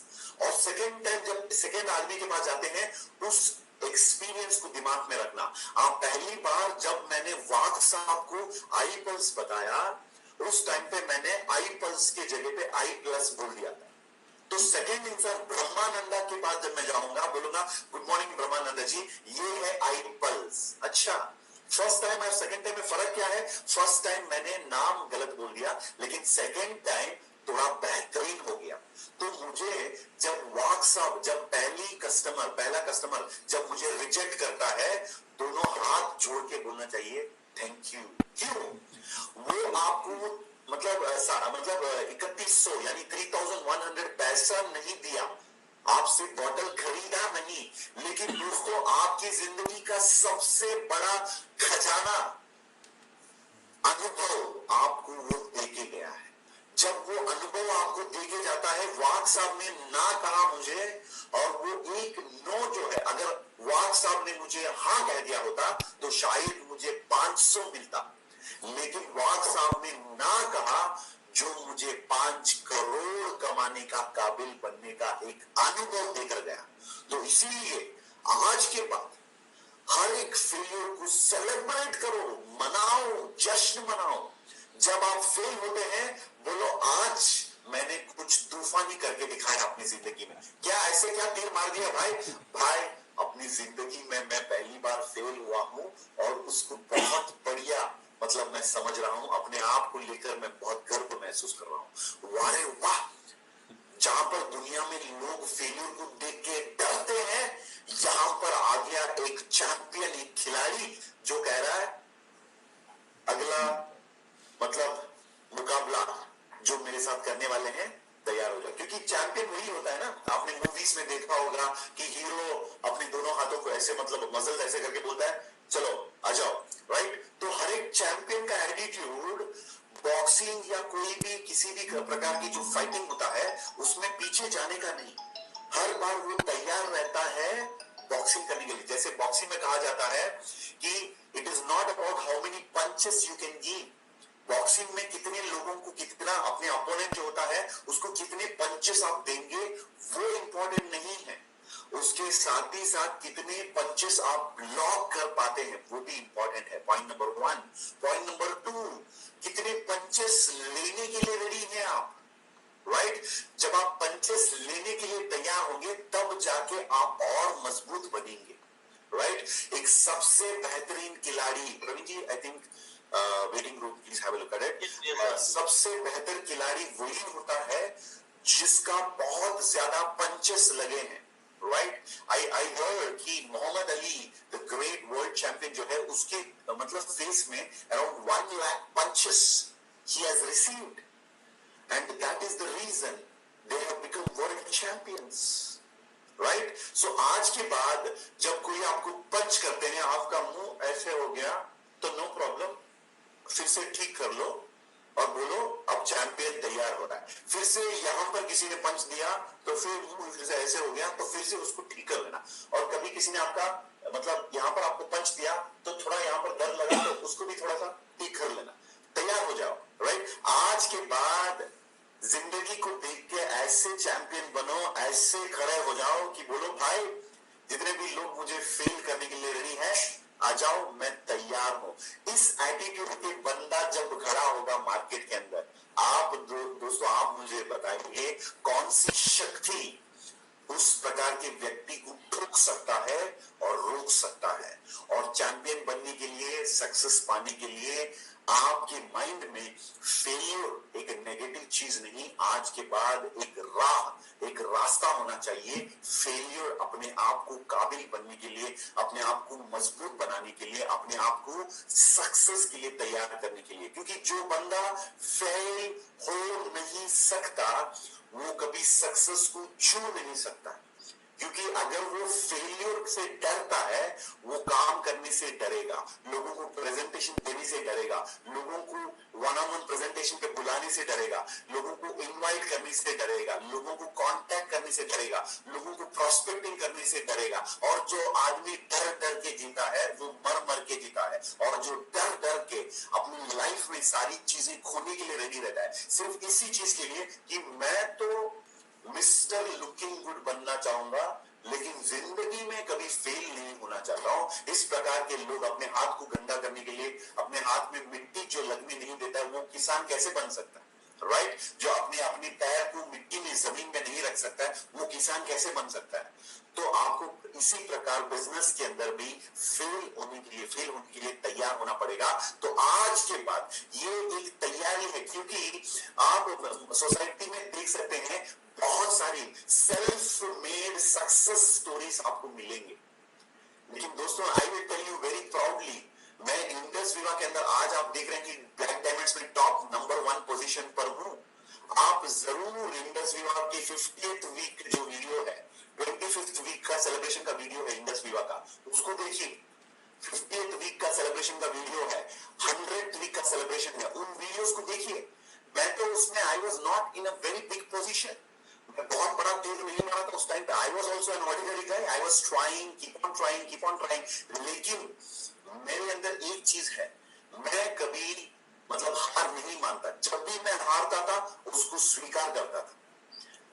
और सेकेंड टाइम जब सेकेंड आदमी के पास जाते हैं, उस एक्सपीरियंस को दिमाग में रखना। आप पहली बार जब मैंने वाक साहब को आई पल्स बताया, उस टाइम पे मैंने आई पल्स के जगह पे आई प्लस बोल दिया था। तो सेकेंड इंसान ब्रह्मानंदा के पास जब मैं जाऊंगा, बोलूंगा गुड मॉर्निंग ब्रह्मानंदा जी, ये है आई पल्स। अच्छा, फर्स्ट टाइम और सेकेंड टाइम में फर्क क्या है? फर्स्ट टाइम मैंने नाम गलत बोल दिया, लेकिन सेकेंड टाइम थोड़ा बेहतरीन हो गया। तो मुझे जब वाक साहब, जब पहला कस्टमर जब मुझे रिजेक्ट करता है, दोनों हाथ जोड़ के बोलना चाहिए थैंक यू। क्यों? वो आपको मतलब 3100 यानी 3100 पैसा नहीं दिया, आपसे बॉटल खरीदा नहीं, लेकिन दोस्तों आपकी जिंदगी का सबसे बड़ा खजाना अनुभव आपको वो देके गया है। जब वो अनुभव आपको देके जाता है, वाक साहब ने ना कहा मुझे, और वो एक नो जो है, अगर वाक साहब ने मुझे हाँ कह दिया होता तो शायद मुझे 500 मिलता, लेकिन वाक साहब ने ना कहा, जो मुझे 5 करोड़ कमाने का काबिल बनने का एक अनुभव देकर गया। तो इसीलिए आज के बाद हर एक फेलियर को सेलिब्रेट करो, मनाओ, जश्न मनाओ। जब आप फेल होते हैं, बोलो आज मैंने कुछ तूफानी करके दिखाया अपनी जिंदगी में। क्या ऐसे क्या तीर मार दिया भाई अपनी जिंदगी में मैं पहली बार फेल हुआ हूं, और उसको बहुत बढ़िया मतलब मैं समझ रहा हूं, अपने आप को लेकर मैं बहुत गर्व महसूस कर रहा हूं। वारे वाह, जहां पर दुनिया में लोग फेलियर को देख के डरते हैं, यहां पर आ गया एक चैंपियन, एक खिलाड़ी जो कह रहा है अगला मतलब मुकाबला जो मेरे साथ करने वाले हैं तैयार हो जाओ। क्योंकि चैंपियन वही होता है ना, आपने मूवीज में देखा होगा कि हीरो अपने दोनों हाथों को ऐसे मतलब मसल ऐसे करके बोलता है चलो आ जाओ। राइट? तो हर एक चैंपियन का एटीट्यूड बॉक्सिंग या कोई भी किसी भी प्रकार की जो फाइटिंग होता है उसमें पीछे जाने का नहीं, हर बार वो तैयार रहता है बॉक्सिंग करने के लिए। जैसे बॉक्सिंग में कहा जाता है कि it is not about how many punches you can give, boxing में कितने लोगों को, कितना अपने अपोनेंट जो होता है उसको कितने पंचेस आप देंगे वो इंपॉर्टेंट नहीं है, उसके साथ ही साथ कितने पंचेस आप ब्लॉक कर पाते हैं वो भी इंपॉर्टेंट है। Point number 1। पॉइंट नंबर 2, कितने पंचेस लेने के लिए रेडी हैं आप। राइट? जब आप पंचेस लेने के लिए तैयार होंगे तब जाके आप और मजबूत बनेंगे। राइट? एक सबसे बेहतरीन खिलाड़ी, Praveen ji I think waiting room, please have a look at it. Yes, yes, sir. सबसे बेहतर खिलाड़ी वही होता है जिसका बहुत ज्यादा पंचेस लगे हैं, राइट? आई हर्ड कि Muhammad Ali the great world champion जो है उसके मतलब फेस में around 1 lakh punches he has received, and that is the reason they have become world champions, right? So आज के बाद जब कोई आपको पंच करते हैं, आपका मुंह ऐसे हो गया तो नो प्रॉब्लम, फिर से ठीक कर लो और बोलो अब चैंपियन तैयार हो रहा है। फिर से यहां पर किसी ने पंच दिया तो फिर से ऐसे हो गया तो फिर से उसको ठीक कर लेना। और कभी किसी ने आपका मतलब यहां पर आपको पंच दिया तो थोड़ा यहां पर दर्द लगा तो उसको भी थोड़ा सा ठीक कर लेना, तैयार हो जाओ, राइट? आज के बाद जिंदगी को देख के ऐसे चैंपियन बनो, ऐसे खड़े हो जाओ कि बोलो भाई जितने भी लोग मुझे फेल करने के लिए रेडी है, आ जाओ, मैं तैयार हूं। इस एटीट्यूड पे बंदा जब खड़ा होगा मार्केट के अंदर, आप दोस्तों आप मुझे बताएंगे कौन सी शक्ति उस प्रकार के व्यक्ति को ठोक सकता है और रोक सकता है। और चैंपियन बनने के लिए, सक्सेस पाने के लिए आपके माइंड में फेलियर एक नेगेटिव चीज नहीं, आज के बाद एक राह, एक रास्ता होना चाहिए। फेलियर अपने आप को काबिल बनने के लिए, अपने आप को मजबूत बनाने के लिए, अपने आप को सक्सेस के लिए तैयार करने के लिए। क्योंकि जो बंदा फेल हो नहीं सकता वो कभी सक्सेस को छू नहीं सकता। क्योंकि अगर वो फेलियर से डरता है, वो काम करने से डरेगा, लोगों को प्रेजेंटेशन देने से डरेगा, लोगों को वन ऑन वन प्रेजेंटेशन पे बुलाने से डरेगा, लोगों को इनवाइट करने से डरेगा, लोगों को कांटेक्ट करने से डरेगा, लोगों को प्रोस्पेक्टिंग करने से डरेगा। और जो आदमी डर डर के जीता है वो मर मर के जीता है। और जो डर डर के अपनी लाइफ में सारी चीजें खोने के लिए रेडी रहता है सिर्फ इसी चीज के लिए कि मैं तो मिस्टर लुकिंग गुड बनना चाहूंगा लेकिन जिंदगी में कभी फेल नहीं होना चाहता हूं। इस प्रकार के लोग अपने हाथ को गंदा करने के लिए, अपने हाथ में मिट्टी जो लगने नहीं देता है, वो किसान कैसे बन सकता है, राइट? जो अपने पैर को मिट्टी में, जमीन में नहीं रख सकता है, वो किसान कैसे बन सकता है? तो आपको इसी प्रकार बिजनेस के अंदर भी फेल होने के लिए तैयार होना पड़ेगा। तो आज के बाद ये एक तैयारी है, क्योंकि आप सोसाइटी में देख सकते हैं बहुत सारी सेल्फ मेड सक्सेस स्टोरीज आपको मिलेंगे। लेकिन दोस्तों I will tell you very proudly, मैं इंडस विवा के अंदर आज आप देख रहे हैं कि ब्लैक डायमंड्स में टॉप नंबर 1 पोजीशन पर हूं। आप जरूर इंडस विवा की 50th वीक जो वीडियो है, 25th वीक का सेलिब्रेशन का वीडियो है इंडस विवा का, उसको देखिए। 50th वीक का सेलिब्रेशन का वीडियो है, 100th वीक का सेलिब्रेशन है, उन वीडियोस को देखिए। मैं तो उसमें I was not in a very big position, बहुत बड़ा तेज नहीं मारा था उस टाइम पे। I was also an ordinary guy, I was trying, keep on trying. लेकिन मेरे अंदर एक चीज है, मैं कभी मतलब हार नहीं मानता। जब भी मैं हारता था उसको स्वीकार करता था,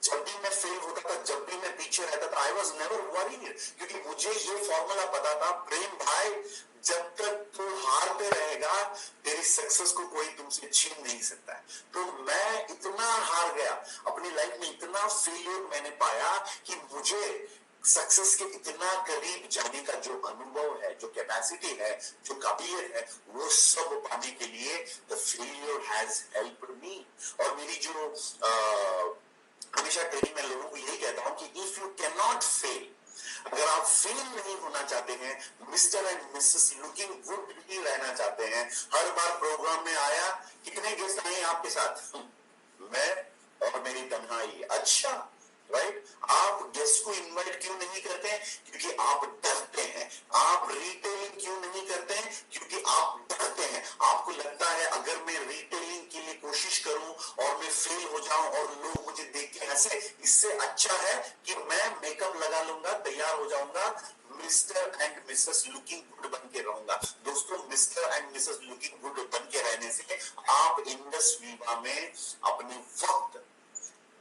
जब भी मैं फेल होता था, जब भी मैं पीछे रहता था, आई वॉज नेवर वरीड। क्योंकि मुझे ये फॉर्मूला पता था, प्रेम भाई जब तक तू हारते रहेगा तेरी सक्सेस को कोई तुमसे छीन नहीं सकता है। तो मैं इतना हार गया अपनी लाइफ में, इतना फेलियर मैंने पाया कि मुझे सक्सेस के इतना करीब जाने का जो अनुभव है, जो कैपेसिटी है, जो काबिलियत है, वो सब पाने के लिए the failure has helped me. और मेरी जो हमेशा ट्रेनिंग में लोगों को यही कहता हूं कि if you can not fail, अगर आप फेल नहीं होना चाहते हैं, mister and Mrs looking good ही रहना चाहते हैं, हर बार प्रोग्राम में आया, कितने गेस्ट आए आपके साथ? मैं और मेरी तन्हाई। अच्छा, राइट? आप गेस्ट को इनवाइट क्यों नहीं करते हैं? क्योंकि आप डरते हैं। आप रिटेलिंग क्यों नहीं करते हैं? क्योंकि आप डरते हैं। आपको लगता है अगर मैं रिटेलिंग के लिए कोशिश करूं और मैं फेल हो जाऊं और लोग मुझे देख के हंसे, इससे अच्छा है कि मैं मेकअप लगा लूंगा, तैयार हो जाऊंगा, mister and Mrs looking good बन के रहूंगा। दोस्तों, mister and Mrs looking good बन के रहने से आप इंडस विवा में अपने वक्त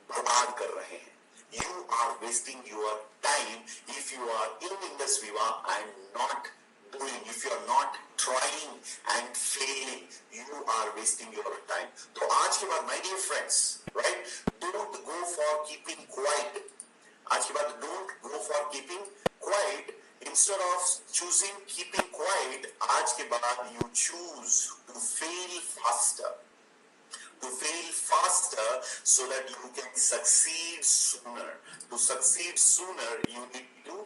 बर्बाद कर रहे हैं। You are wasting your time if you are in Indus Viva and not doing, if you are not trying and failing, you are wasting your time. तो आज के बाद my dear friends, right, don't go for keeping quiet. आज के बाद don't go for keeping quiet. Instead of choosing keeping quiet, आज के बाद you choose to to fail faster. To fail faster so that you can succeed sooner. To succeed sooner, you need to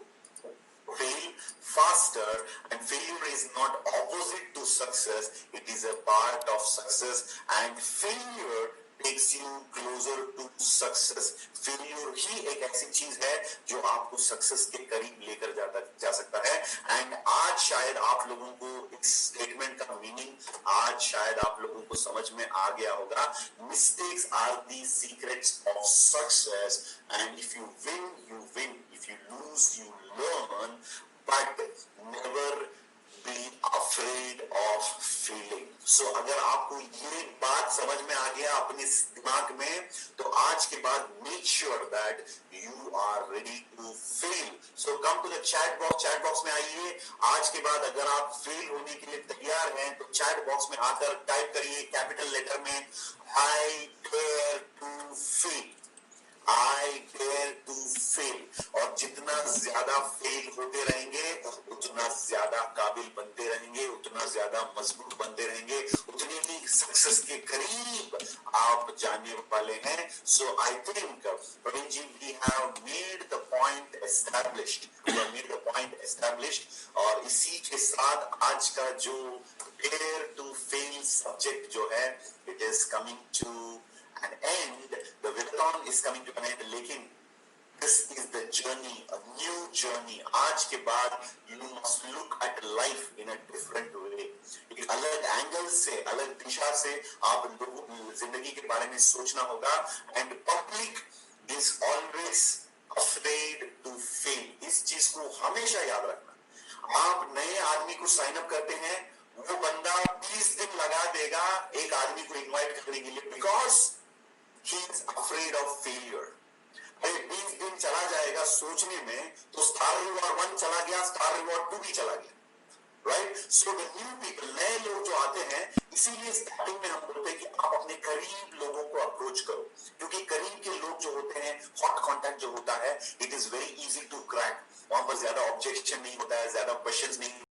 fail faster, and failure is not opposite to success, it is a part of success, and failure takes you closer to success. Failure ही एक ऐसी चीज है जो आपको सक्सेस के करीब लेकर जा सकता है। एंड आज शायद आप लोगों को इस स्टेटमेंट का मीनिंग आज शायद आप लोगों को समझ में आ गया होगा। Mistakes are the secrets of success, and if you win you win, if you lose you learn, but never be afraid of failing. So अगर आपको ये बात समझ में आ गया अपने दिमाग में, तो आज के बाद make sure that you are ready to fail. So come to the chat box. Chat box में आइए। आज के बाद अगर आप फेल होने के लिए तैयार हैं तो चैट बॉक्स में आकर टाइप करिए कैपिटल लेटर में I dare to fail. I dare to fail. और जितना ज्यादा फेल होते रहेंगे उतना ज्यादा काबिल बनते रहेंगे, उतना ज्यादा मजबूत बनते रहेंगे, उतनी ही सक्सेस के करीब आप जाने वाले हैं। So I think Praveen ji, we have made the point established. We have made the point established. और इसी के साथ आज का जो dare to fail सब्जेक्ट जो है, it is coming to an end. The Vilathon is coming to an end. लेकिन this is the journey, a new journey. आज के बाद you must look at life in a different way. एक अलग एंगल से, अलग दिशा से आप लोगों जिंदगी के बारे में सोचना होगा। And public is always afraid to fail. इस चीज को हमेशा याद रखना। आप नए आदमी को साइन अप करते हैं, वो बंदा 20 दिन लगा देगा एक आदमी को इनवाइट करने के लिए, because he is afraid of failure. 20 दिन चला जाएगा सोचने में, तो स्टार रिवॉर्ड 1 चला गया, स्टार रिवॉर्ड 2 भी चला गया, right? So the new people, नए लोग जो आते हैं, इसीलिए स्टार्टिंग में हम बोलते हैं कि आप अपने करीब लोगों को अप्रोच करो, क्योंकि करीब के लोग जो होते हैं, हॉट कॉन्टैक्ट जो होता है, it is very easy to crack. वहां पर ज्यादा ऑब्जेक्शन नहीं होता है, ज्यादा क्वेश्चंस नहीं